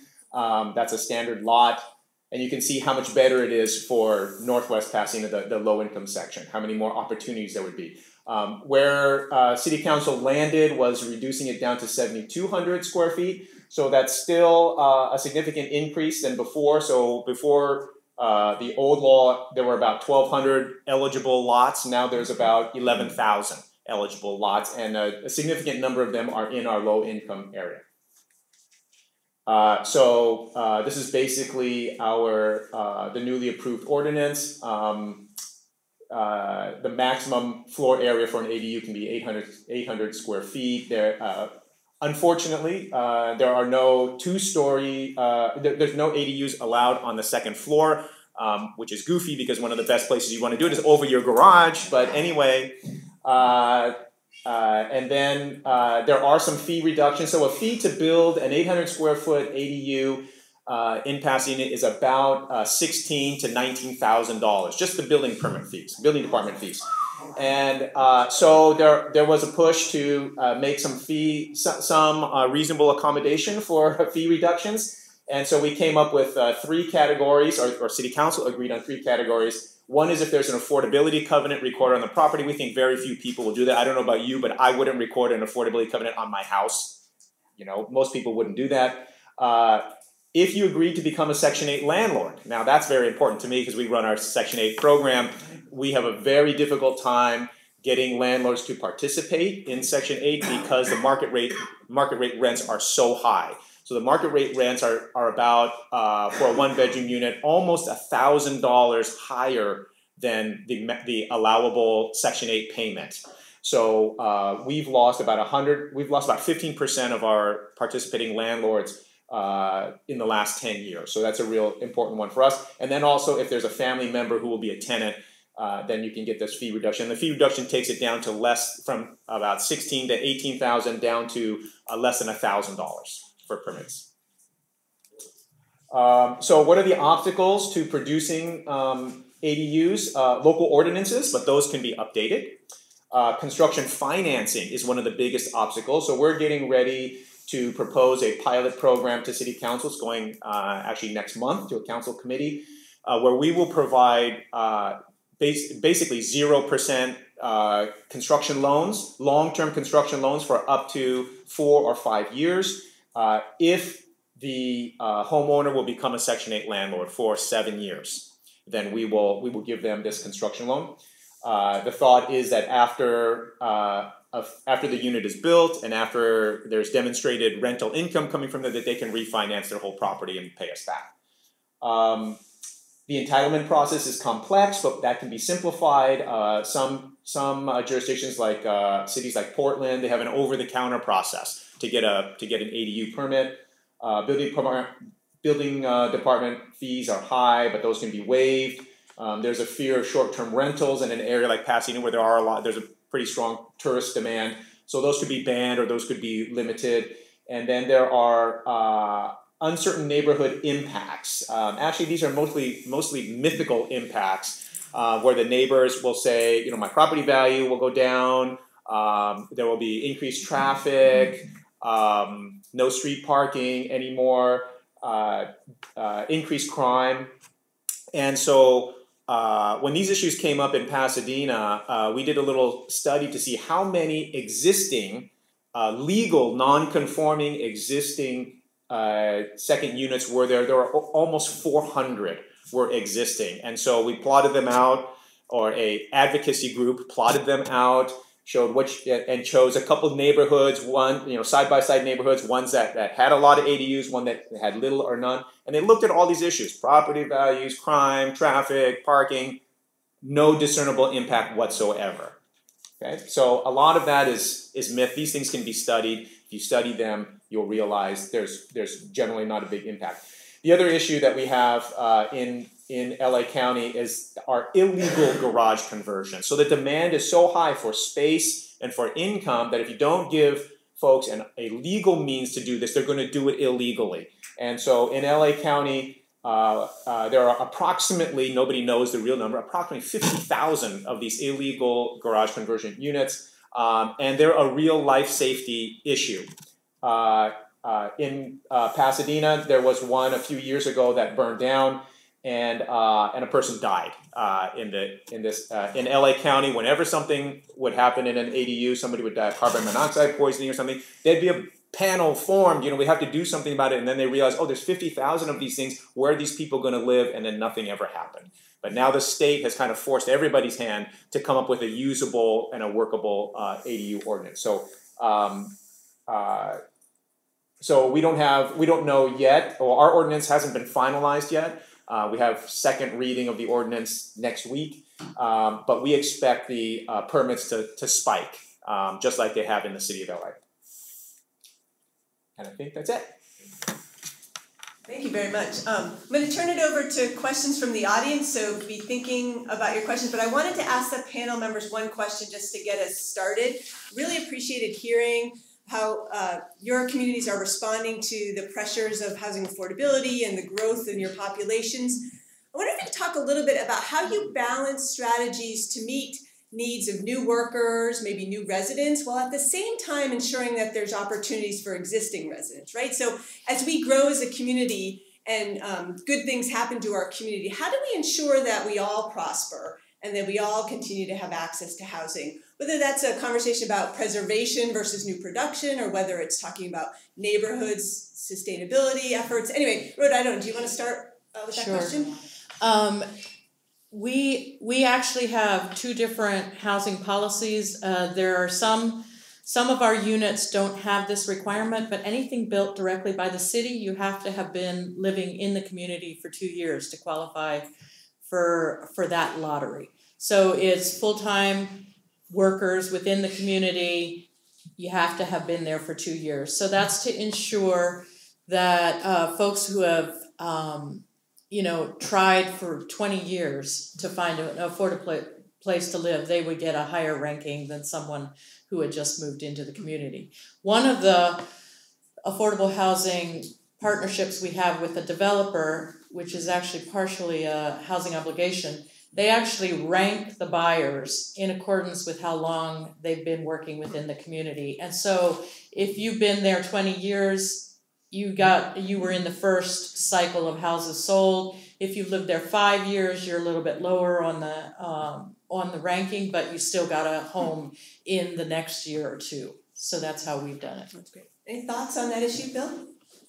That's a standard lot. And you can see how much better it is for Northwest Pasadena, the low-income section, how many more opportunities there would be. Where City Council landed was reducing it down to 7,200 square feet. So that's still a significant increase than before. So before the old law, there were about 1,200 eligible lots. Now there's about 11,000 eligible lots, and a significant number of them are in our low-income area. This is basically the newly approved ordinance. The maximum floor area for an ADU can be 800 square feet. Unfortunately, there are no two-story, there's no ADUs allowed on the second floor, which is goofy because one of the best places you want to do it is over your garage. But anyway, and then there are some fee reductions. So a fee to build an 800 square foot ADU in Pasadena is about $16,000 to $19,000, just the building permit fees, building department fees. And so there was a push to make some reasonable accommodation for fee reductions. And so we came up with 3 categories, or City Council agreed on 3 categories. One is if there's an affordability covenant recorded on the property. We think very few people will do that. I don't know about you, but I wouldn't record an affordability covenant on my house. Most people wouldn't do that. If you agreed to become a Section 8 landlord, now that's very important to me because we run our Section 8 program. We have a very difficult time getting landlords to participate in Section 8 because the market rate rents are so high. So the market rate rents are about, for a 1-bedroom unit, almost $1,000 higher than the allowable Section 8 payment. So we've lost about 15% of our participating landlords in the last 10 years. So that's a real important one for us. And then also if there's a family member who will be a tenant, then you can get this fee reduction. The fee reduction takes it down to from about $16,000 to $18,000 down to less than $1,000 for permits. So what are the obstacles to producing ADUs? Local ordinances, but those can be updated. Construction financing is one of the biggest obstacles. So we're getting ready to propose a pilot program to City Council. It's going actually next month to a council committee, where we will provide basically 0% construction loans, long-term construction loans for up to 4 or 5 years, if the homeowner will become a Section 8 landlord for 7 years. Then we will give them this construction loan. The thought is that after the unit is built and after there's demonstrated rental income coming from it, that they can refinance their whole property and pay us back. The entitlement process is complex, but that can be simplified. Some jurisdictions like cities like Portland, they have an over-the-counter process to get an ADU permit. Building department fees are high, but those can be waived. There's a fear of short-term rentals in an area like Pasadena where there's a pretty strong tourist demand. So those could be banned or those could be limited. And then there are uncertain neighborhood impacts. Actually, these are mostly mythical impacts where the neighbors will say, my property value will go down. There will be increased traffic, no street parking anymore, increased crime. And so when these issues came up in Pasadena, we did a little study to see how many existing legal, non-conforming existing second units were there. There were almost 400 were existing. And so we plotted them out, or a advocacy group plotted them out, and chose a couple of neighborhoods, one, side-by-side neighborhoods, ones that had a lot of ADUs, one that had little or none. And they looked at all these issues: property values, crime, traffic, parking, no discernible impact whatsoever. Okay, so a lot of that is myth. These things can be studied. If you study them, you'll realize there's generally not a big impact. The other issue that we have in LA County is our illegal garage conversion. So the demand is so high for space and for income that if you don't give folks a legal means to do this, they're going to do it illegally. And so in LA County, there are approximately, nobody knows the real number, approximately 50,000 of these illegal garage conversion units, and they're a real life safety issue. In Pasadena, there was one a few years ago that burned down, and a person died in LA County. Whenever something would happen in an ADU, somebody would die of carbon monoxide poisoning or something, there'd be a panel formed, we have to do something about it, and then they realize, there's 50,000 of these things, where are these people going to live? And then nothing ever happened. But now the state has kind of forced everybody's hand to come up with a usable and a workable ADU ordinance. So we don't know yet, or our ordinance hasn't been finalized yet. We have second reading of the ordinance next week, but we expect the permits to spike, just like they have in the city of LA. And I think that's it. Thank you very much. I'm going to turn it over to questions from the audience, so be thinking about your questions. But I wanted to ask the panel members one question just to get us started. Really appreciated hearing how your communities are responding to the pressures of housing affordability and the growth in your populations. I wonder if you could talk a little bit about how you balance strategies to meet needs of new workers, maybe new residents, while at the same time ensuring that there's opportunities for existing residents, right? So as we grow as a community and good things happen to our community, how do we ensure that we all prosper and that we all continue to have access to housing? Whether that's a conversation about preservation versus new production, or whether it's talking about neighborhoods, sustainability efforts. Anyway, Rhoda, do you want to start with that question? We actually have two different housing policies. There are some of our units don't have this requirement, but anything built directly by the city, you have to have been living in the community for 2 years to qualify for that lottery. So it's full-time workers within the community. You have to have been there for 2 years. So that's to ensure that folks who have tried for 20 years to find an affordable place to live, they would get a higher ranking than someone who had just moved into the community. One of the affordable housing partnerships we have with a developer, which is actually partially a housing obligation, they actually rank the buyers in accordance with how long they've been working within the community. And so if you've been there 20 years, you were in the first cycle of houses sold. If you've lived there 5 years, you're a little bit lower on the ranking, but you still got a home in the next year or two. So that's how we've done it. That's great. Any thoughts on that issue, Bill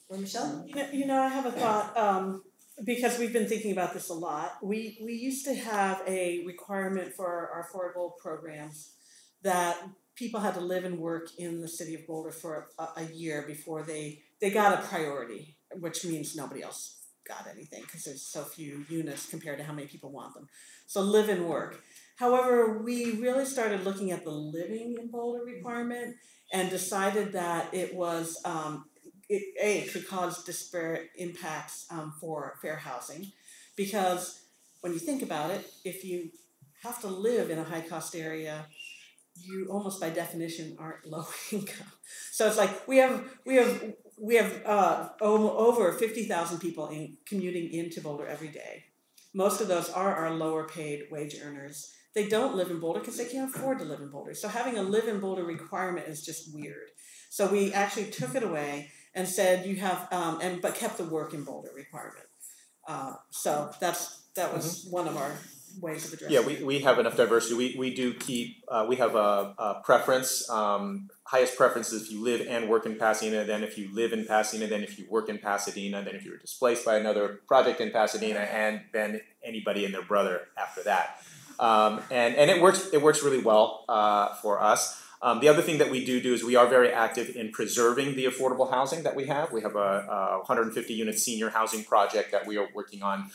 or Michelle? You know, I have a thought, because we've been thinking about this a lot. We used to have a requirement for our affordable programs that people had to live and work in the city of Boulder for a year before they got a priority, which means nobody else got anything because there's so few units compared to how many people want them. So live and work. However, we really started looking at the living in Boulder requirement and decided that it was it could cause disparate impacts for fair housing, because when you think about it, if you have to live in a high-cost area, you almost by definition aren't low income. So it's like we have over 50,000 people commuting into Boulder every day. Most of those are our lower paid wage earners. They don't live in Boulder because they can't afford to live in Boulder. So having a live in Boulder requirement is just weird. So we actually took it away and said you have, but kept the work in Boulder requirement. So that was one of our ways of addressing it. Yeah, we have enough diversity. We do keep, we have a preference. Highest preference is if you live and work in Pasadena, then if you live in Pasadena, then if you work in Pasadena, then if you were displaced by another project in Pasadena, and then anybody and their brother after that. And it works really well for us. The other thing that we do is we are very active in preserving the affordable housing that we have. We have a 150 unit senior housing project that we are working on,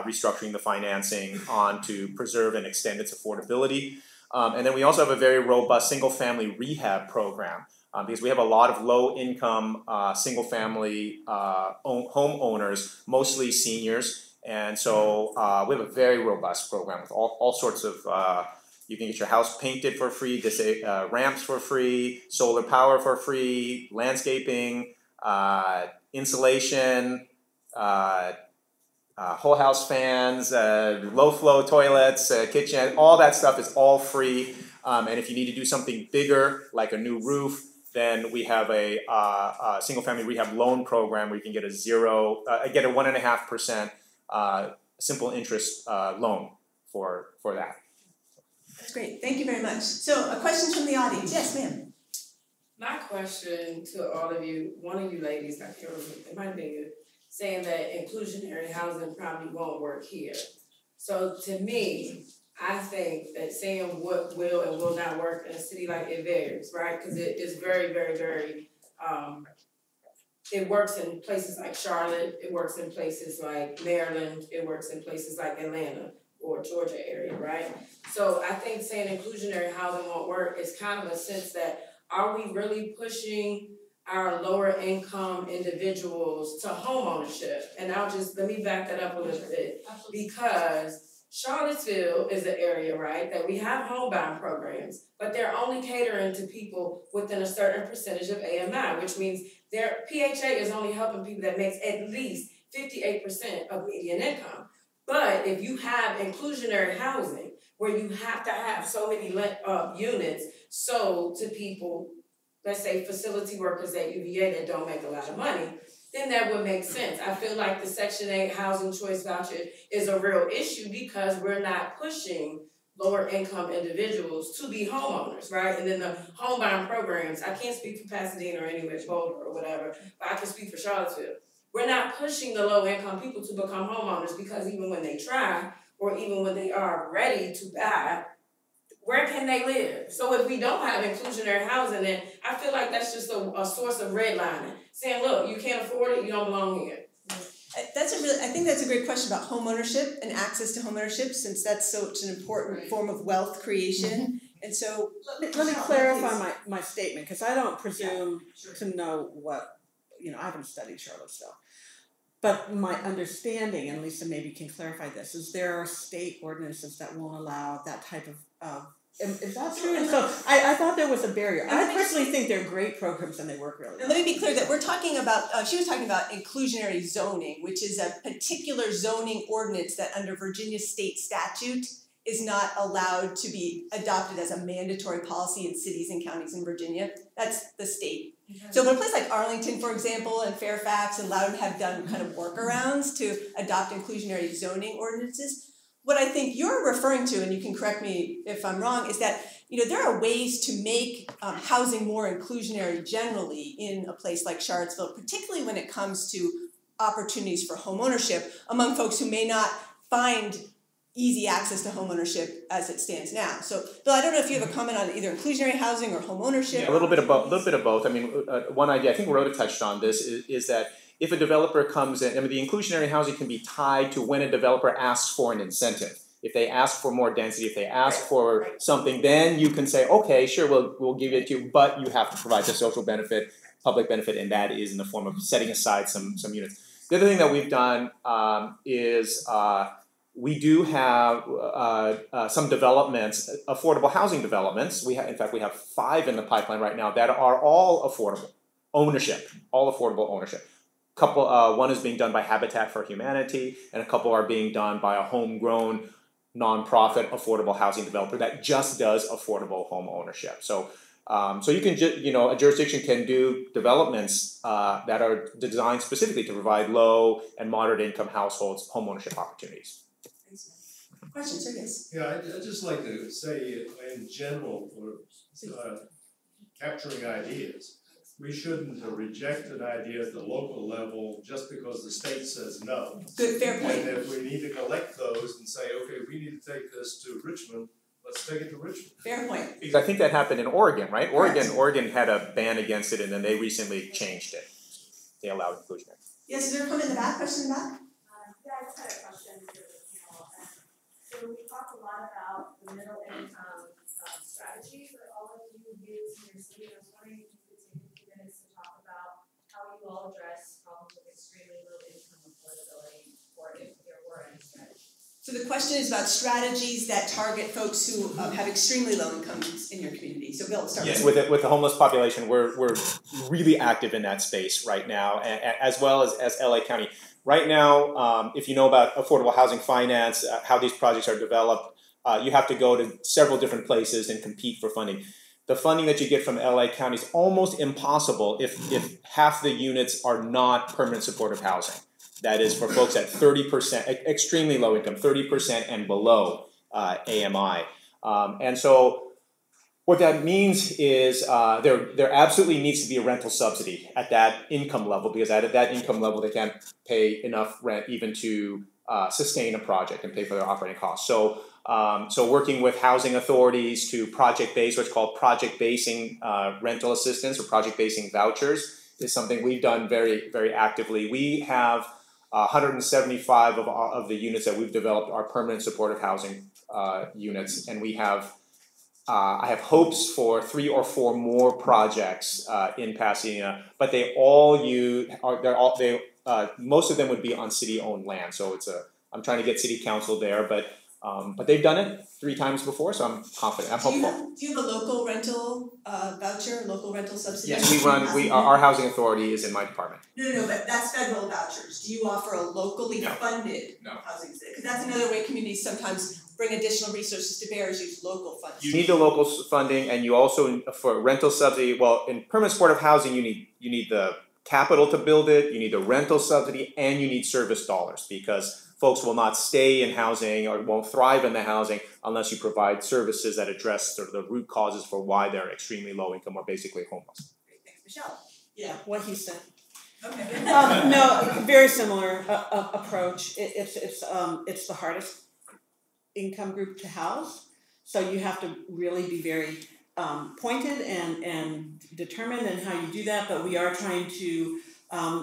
restructuring the financing on to preserve and extend its affordability. And then we also have a very robust single family rehab program, because we have a lot of low income single family homeowners, mostly seniors. And so we have a very robust program with all sorts of, you can get your house painted for free, ramps for free, solar power for free, landscaping, insulation, whole house fans, low flow toilets, kitchen, all that stuff is all free. And if you need to do something bigger, like a new roof, then we have a single family rehab loan program where you can get a 1.5% simple interest loan for that. That's great. Thank you very much. So, a question from the audience. Yes, ma'am. My question to all of you, one of you ladies, I can't remember, it might be you, saying that inclusionary housing probably won't work here. So to me, I think that saying what will and will not work in a city like it varies, right? Because it is very, very, very, it works in places like Charlotte, it works in places like Maryland, it works in places like Atlanta or Georgia area, right? So I think saying inclusionary housing won't work is kind of a sense that, are we really pushing our lower income individuals to home ownership? And let me back that up a little bit, because Charlottesville is an area, right, that we have homebound programs, but they're only catering to people within a certain percentage of AMI, which means their PHA is only helping people that makes at least 58% of median income. But if you have inclusionary housing, where you have to have so many units sold to people, let's say facility workers at UVA that don't make a lot of money, then that would make sense. I feel like the Section 8 housing choice voucher is a real issue because we're not pushing lower income individuals to be homeowners, right? And then the homebound programs, I can't speak for Pasadena or anywhere, Boulder or whatever, but I can speak for Charlottesville. We're not pushing the low income people to become homeowners, because even when they try, or even when they are ready to buy, where can they live? So if we don't have inclusionary housing, then I feel like that's just a source of redlining, saying, look, you can't afford it, you don't belong here. I think that's a great question about home ownership and access to home ownership, since that's such an important form of wealth creation. And so let me clarify my statement, because I don't presume to know what, I haven't studied Charlottesville. But my understanding, and Lisa maybe can clarify this, is there are state ordinances that won't allow that type of Is that true? And so I thought there was a barrier. I personally think they're great programs and they work really well. And let me be clear that we're talking about, she was talking about inclusionary zoning, which is a particular zoning ordinance that under Virginia state statute is not allowed to be adopted as a mandatory policy in cities and counties in Virginia. That's the state. So when a place like Arlington, for example, and Fairfax and Loudoun have done kind of workarounds to adopt inclusionary zoning ordinances, what I think you're referring to, and you can correct me if I'm wrong, is that there are ways to make housing more inclusionary generally in a place like Charlottesville, particularly when it comes to opportunities for homeownership among folks who may not find easy access to homeownership as it stands now. So, Bill, I don't know if you have a comment on either inclusionary housing or homeownership. Yeah, a little bit of both. I mean, one idea, I think Rhoda touched on this, is that if a developer comes in, I mean, the inclusionary housing can be tied to when a developer asks for an incentive. If they ask for more density, if they ask for something, then you can say, okay, sure, we'll give it to you, but you have to provide the social benefit, public benefit, and that is in the form of setting aside some units. The other thing that we've done is we do have some developments, affordable housing developments. In fact, we have 5 in the pipeline right now that are all affordable ownership, all affordable ownership. One is being done by Habitat for Humanity, and a couple are being done by a homegrown nonprofit affordable housing developer that just does affordable home ownership. So you can a jurisdiction can do developments that are designed specifically to provide low and moderate income households home ownership opportunities. Questions, or yes? Yeah, I'd just like to say in general for capturing ideas, we shouldn't reject an idea at the local level just because the state says no. Good, fair point. And if we need to collect those and say, okay, we need to take this to Richmond, let's take it to Richmond. Fair point. Because I think that happened in Oregon, right? Oregon had a ban against it, and then they recently changed it. They allowed inclusionary. Yes, is there a comment in the back? Question in the back? Yeah, I just had a question for the panel. So we talked a lot about the middle income strategy that all of you use in your city. I was wondering if you could take a few minutes to talk about how you all address problems with extremely low income affordability, or if there were any strategies. So the question is about strategies that target folks who have extremely low incomes in your community. So Bill, start with with the homeless population, we're really active in that space right now, as well as LA County. Right now, if you know about affordable housing finance, how these projects are developed, you have to go to several different places and compete for funding. The funding that you get from LA County is almost impossible if half the units are not permanent supportive housing. That is for folks at 30%, extremely low income, 30% and below AMI. And so what that means is there absolutely needs to be a rental subsidy at that income level, because at that income level they can't pay enough rent even to sustain a project and pay for their operating costs. So working with housing authorities to project-base, what's called project-basing rental assistance or project-basing vouchers is something we've done very, very actively. We have 175 of the units that we've developed are permanent supportive housing units, and we have I have hopes for 3 or 4 more projects in Pasadena, but most of them would be on city-owned land. So I'm trying to get city council there, but they've done it 3 times before, so I'm confident. I'm hopeful. Do you have a local rental voucher, local rental subsidy? Yes, our housing authority is in my department. No, but that's federal vouchers. Do you offer a locally funded housing? Because that's another way communities sometimes bring additional resources to bear, is use local funding. You need the local funding, and you also, for rental subsidy, well, in permanent supportive housing, you need the capital to build it, you need the rental subsidy, and you need service dollars, because folks will not stay in housing or won't thrive in the housing unless you provide services that address sort of the root causes for why they're extremely low income or basically homeless. Great, thanks. Michelle? Yeah, what he said. Okay. No, very similar approach. It's the hardest income group to house, so you have to really be very pointed and determined in how you do that. But we are trying to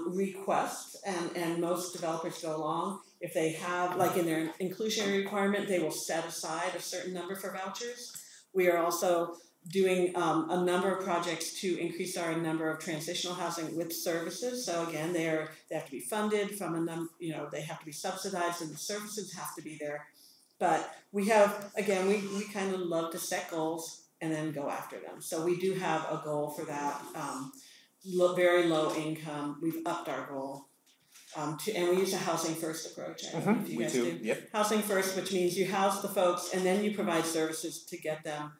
request, and most developers go along. If they have, like in their inclusionary requirement, they will set aside a certain number for vouchers. We are also doing a number of projects to increase our number of transitional housing with services. So again, they have to be funded from they have to be subsidized, and the services have to be there. But we have, again, we kind of love to set goals and then go after them. So we do have a goal for that. Very low income, we've upped our goal. And we use a housing first approach. I don't know if you guys do. Yep. Housing first, which means you house the folks and then you provide services to get them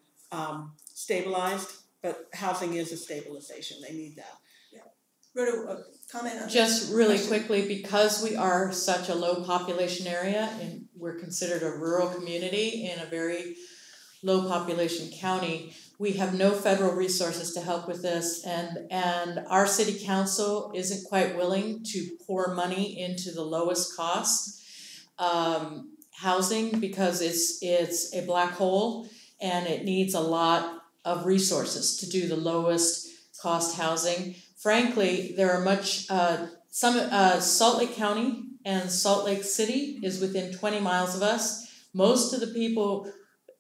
stabilized. But housing is a stabilization. They need that. Rhoda, comment on Just really quickly, because we are such a low population area and we're considered a rural community in a very low population county, we have no federal resources to help with this, and our city council isn't quite willing to pour money into the lowest cost housing because it's a black hole and it needs a lot of resources to do the lowest cost housing. Frankly, there are Salt Lake County and Salt Lake City is within 20 miles of us. Most of the people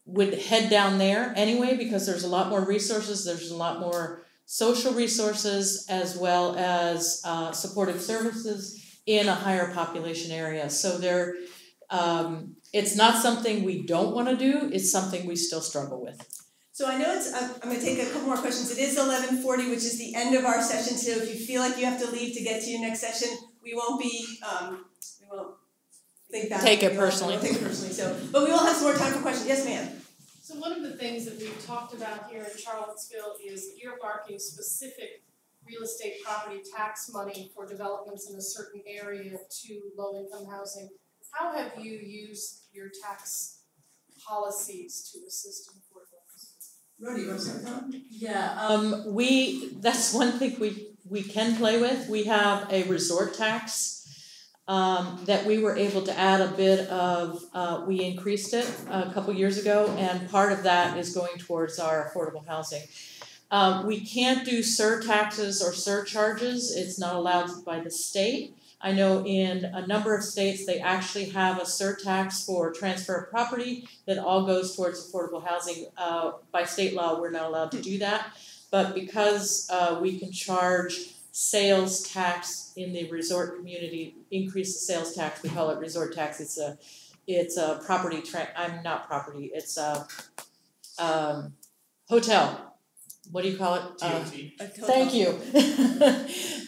would head down there anyway because there's a lot more resources, there's a lot more social resources as well as supportive services in a higher population area. So it's not something we don't want to do, it's something we still struggle with. So I know I'm going to take a couple more questions. It is 11:40, which is the end of our session. So if you feel like you have to leave to get to your next session, we won't think back. Take it personally. Take it personally. But we will have some more time for questions. Yes, ma'am. So one of the things that we've talked about here in Charlottesville is earmarking specific real estate property tax money for developments in a certain area to low-income housing. How have you used your tax policies to assist in affordable housing? Rhoda, you want to start that? Yeah, that's one thing we can play with. We have a resort tax that we were able to add a bit of, we increased it a couple years ago, and part of that is going towards our affordable housing. We can't do surtaxes or surcharges, it's not allowed by the state. I know in a number of states they actually have a surtax for transfer of property that all goes towards affordable housing. By state law, we're not allowed to do that, but because we can charge sales tax in the resort community, increase the sales tax, we call it resort tax. It's a property it's a hotel. What do you call it? Thank you.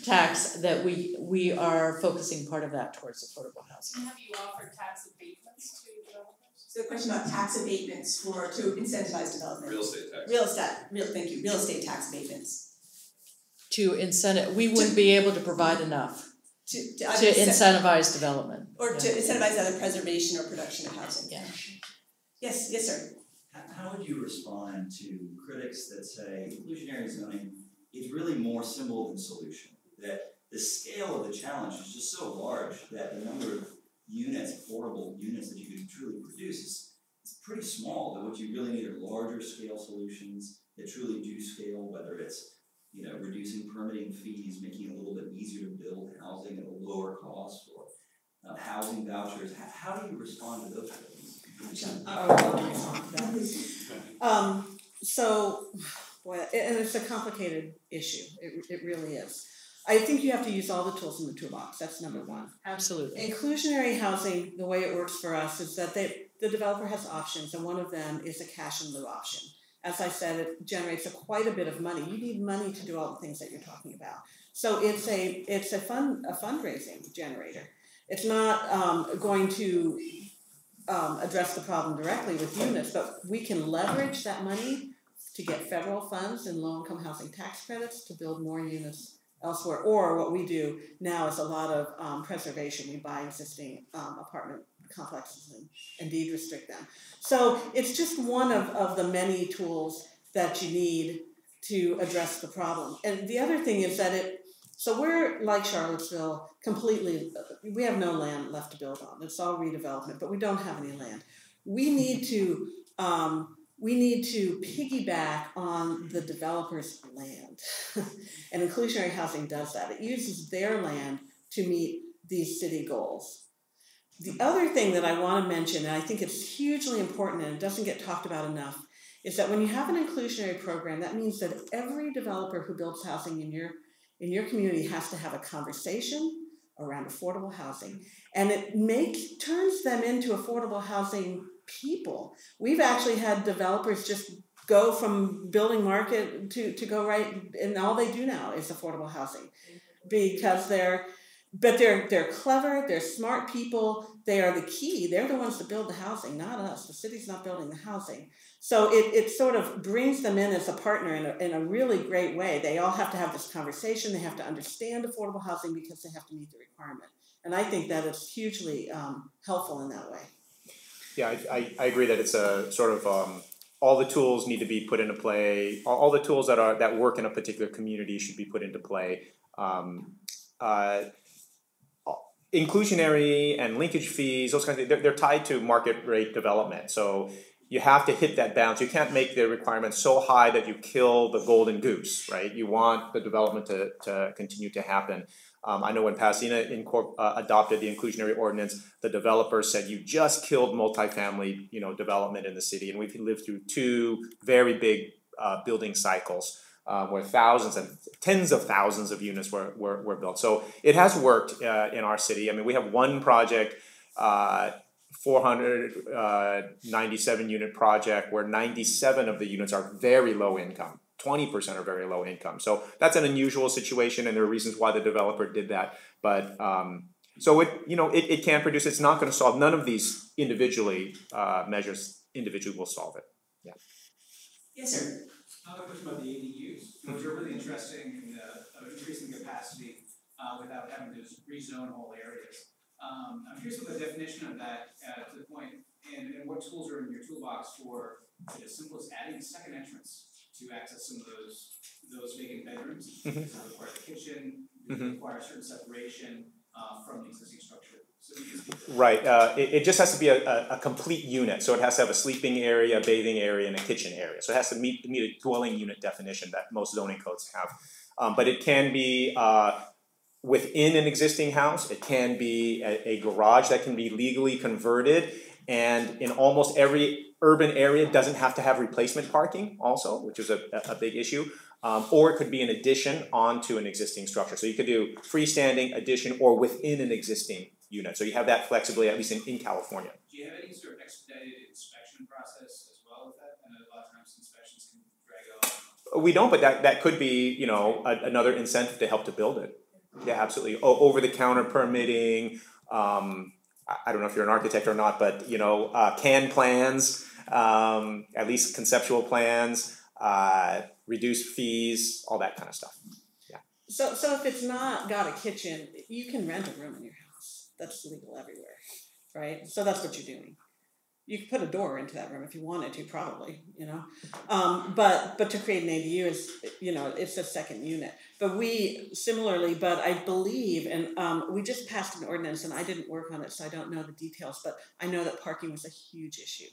Tax that we are focusing part of that towards affordable housing. And have you offered tax abatements to developers? So a question about tax abatements to incentivize development. Real estate tax. Thank you. Real estate tax abatements. To incentivize, we wouldn't be able to provide enough to incentivize development. Or to incentivize either preservation or production of housing. Yeah. Yes, sir. How would you respond to critics that say inclusionary zoning is really more symbol than solution? That the scale of the challenge is just so large that the number of units, affordable units that you can truly produce is pretty small. That what you really need are larger scale solutions that truly do scale, whether it's reducing permitting fees, making it a little bit easier to build housing at a lower cost, or housing vouchers. How do you respond to those things? And it's a complicated issue. It really is. I think you have to use all the tools in the toolbox. That's number one. Absolutely. Inclusionary housing, the way it works for us is that the developer has options, and one of them is a cash in lieu option. As I said, it generates quite a bit of money. You need money to do all the things that you're talking about. So it's a fundraising generator. It's not going to address the problem directly with units, but we can leverage that money to get federal funds and low-income housing tax credits to build more units elsewhere. Or what we do now is a lot of preservation. We buy existing apartment complexes and deed restrict them. So it's just one of the many tools that you need to address the problem. And the other thing is that so we're like Charlottesville, we have no land left to build on. It's all redevelopment, but we don't have any land. We need to piggyback on the developer's land. And inclusionary housing does that. It uses their land to meet these city goals. The other thing that I want to mention, and I think it's hugely important and it doesn't get talked about enough, is that when you have an inclusionary program, that means that every developer who builds housing in your community has to have a conversation around affordable housing, and it turns them into affordable housing people. We've actually had developers just go from building market to go right, and all they do now is affordable housing, because they're clever, they're smart people, they are the key, they're the ones to build the housing, not us. The city's not building the housing. So it sort of brings them in as a partner in a really great way. They all have to have this conversation, they have to understand affordable housing because they have to meet the requirement. And I think that is hugely helpful in that way. Yeah, I agree that it's a sort of all the tools need to be put into play. All the tools that work in a particular community should be put into play. Inclusionary and linkage fees, those kinds of things, they're tied to market rate development. So you have to hit that balance. You can't make the requirements so high that you kill the golden goose, right? You want the development to continue to happen. I know when Pasadena adopted the inclusionary ordinance, the developers said you just killed multifamily, development in the city, and we've lived through 2 very big building cycles where thousands and tens of thousands of units were built. So it has worked in our city. I mean, we have one project, 497 unit project, where 97 of the units are very low income. 20% are very low income. So that's an unusual situation, and there are reasons why the developer did that. But so it can produce. It's not going to solve none of these measures individually will solve it. Yeah. Yes, sir. I have a question about the ADUs, which are really interesting, increasing capacity without having to rezone whole areas. I'm curious what the definition of that to the point, and what tools are in your toolbox for as simple as adding a second entrance to access some of those vacant bedrooms. Does it require a kitchen? Does it require a certain separation from the existing structure? So right. It just has to be a complete unit. So it has to have a sleeping area, a bathing area, and a kitchen area. So it has to meet a dwelling unit definition that most zoning codes have. But it can be within an existing house. It can be a garage that can be legally converted. And in almost every urban area, doesn't have to have replacement parking also, which is a big issue. Or it could be an addition onto an existing structure. So you could do freestanding, addition, or within an existing unit. So you have that flexibility, at least in California. Do you have any sort of expedited inspection process as well with that? I know a lot of times inspections can drag on. We don't, but that could be, another incentive to help to build it. Yeah, absolutely. Over-the-counter permitting. I don't know if you're an architect or not, but CAN plans, at least conceptual plans, reduced fees, all that kind of stuff. Yeah. So if it's not got a kitchen, you can rent a room in your house. That's legal everywhere, right? So that's what you're doing. You could put a door into that room if you wanted to, probably, But to create an ADU is, it's a second unit. But I believe, and we just passed an ordinance, and I didn't work on it, so I don't know the details, but I know that parking was a huge issue.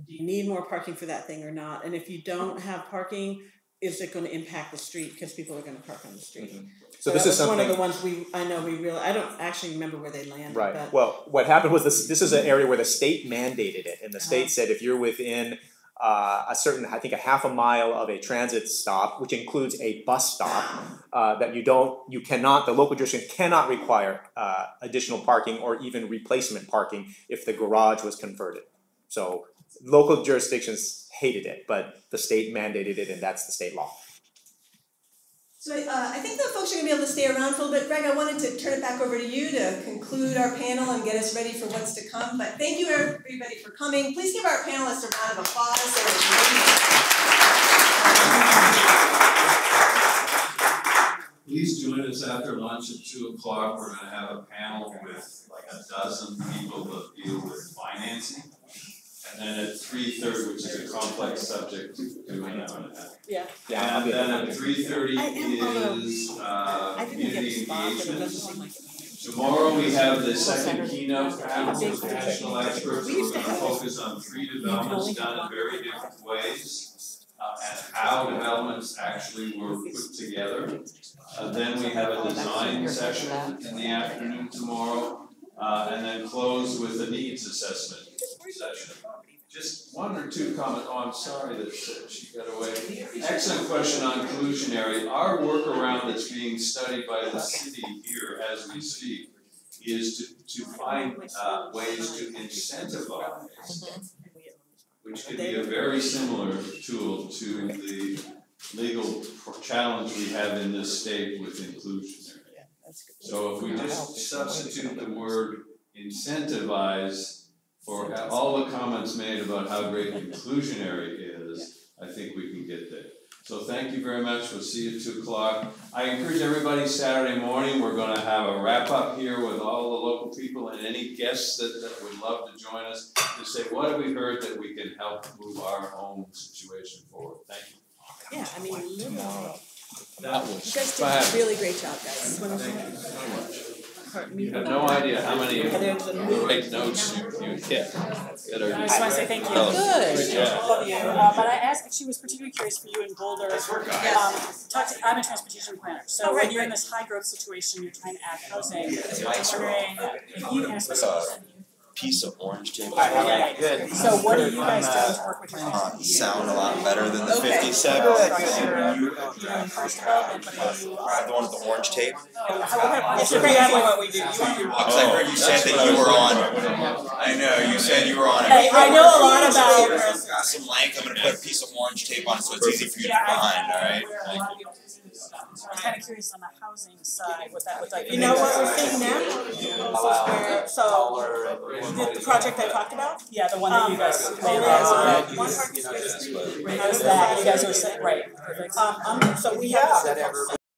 Do you need more parking for that thing or not? And if you don't have parking, is it going to impact the street because people are going to park on the street? Mm-hmm. So this is something. One of the ones I don't actually remember where they landed. Right. But well, what happened was this is an area where the state mandated it, and the state said if you're within a certain, I think, a half a mile of a transit stop, which includes a bus stop, that the local jurisdiction cannot require additional parking or even replacement parking if the garage was converted. So local jurisdictions hated it, but the state mandated it, and that's the state law. So I think the folks are going to be able to stay around for a little bit. Greg, I wanted to turn it back over to you to conclude our panel and get us ready for what's to come. But thank you everybody for coming. Please give our panelists a round of applause. Please join us after lunch at 2 o'clock. We're going to have a panel with like a dozen people that deal with financing. And then at 3:30, which is a complex subject, do an hour and a half. Yeah. And then at 3:30 is community engagement. Tomorrow we have the second keynote panel with national experts. We're going to focus on 3 developments done in very different ways and how developments actually were put together. Then we have a design session in the afternoon tomorrow, and then close with a needs assessment session. Just 1 or 2 comments. Oh, I'm sorry that she got away. Excellent question on inclusionary. Our workaround that's being studied by the city here as we speak is to find ways to incentivize which could be a very similar tool to the legal challenge we have in this state with inclusionary. So if we just substitute the word incentivize for all the comments made about how great inclusionary is, I think we can get there. So thank you very much, we'll see you at 2 o'clock. I encourage everybody Saturday morning, we're gonna have a wrap up here with all the local people and any guests that would love to join us to say, what have we heard that we can help move our own situation forward? Thank you. Yeah, I mean, literally. That You was guys did a really great job, guys. Thank you so much. You have no idea how many great notes you hit that are. I just want to say thank you. Good. Love you. But I actually was particularly curious for you in Boulder. I'm a transportation planner. So when you're in this high growth situation, you're trying to add housing. I'm wondering if you can piece of orange tape. Yeah, good. So what are you guys doing to work with your clients? Sound a lot better than the 57. You're in first development, but are you The one with the orange tape. That's exactly what we do. Because I heard you said that you were on. I know, you said you were on. I know a lot about. Got some length. I'm going to put a piece of orange tape on it so it's easy for you to find, alright? I'm kind of curious on the housing side, what that looked like. You know what we're seeing now? The project I talked about? Yeah, the one that you guys one part How's that? You guys are saying, right, perfect. So we have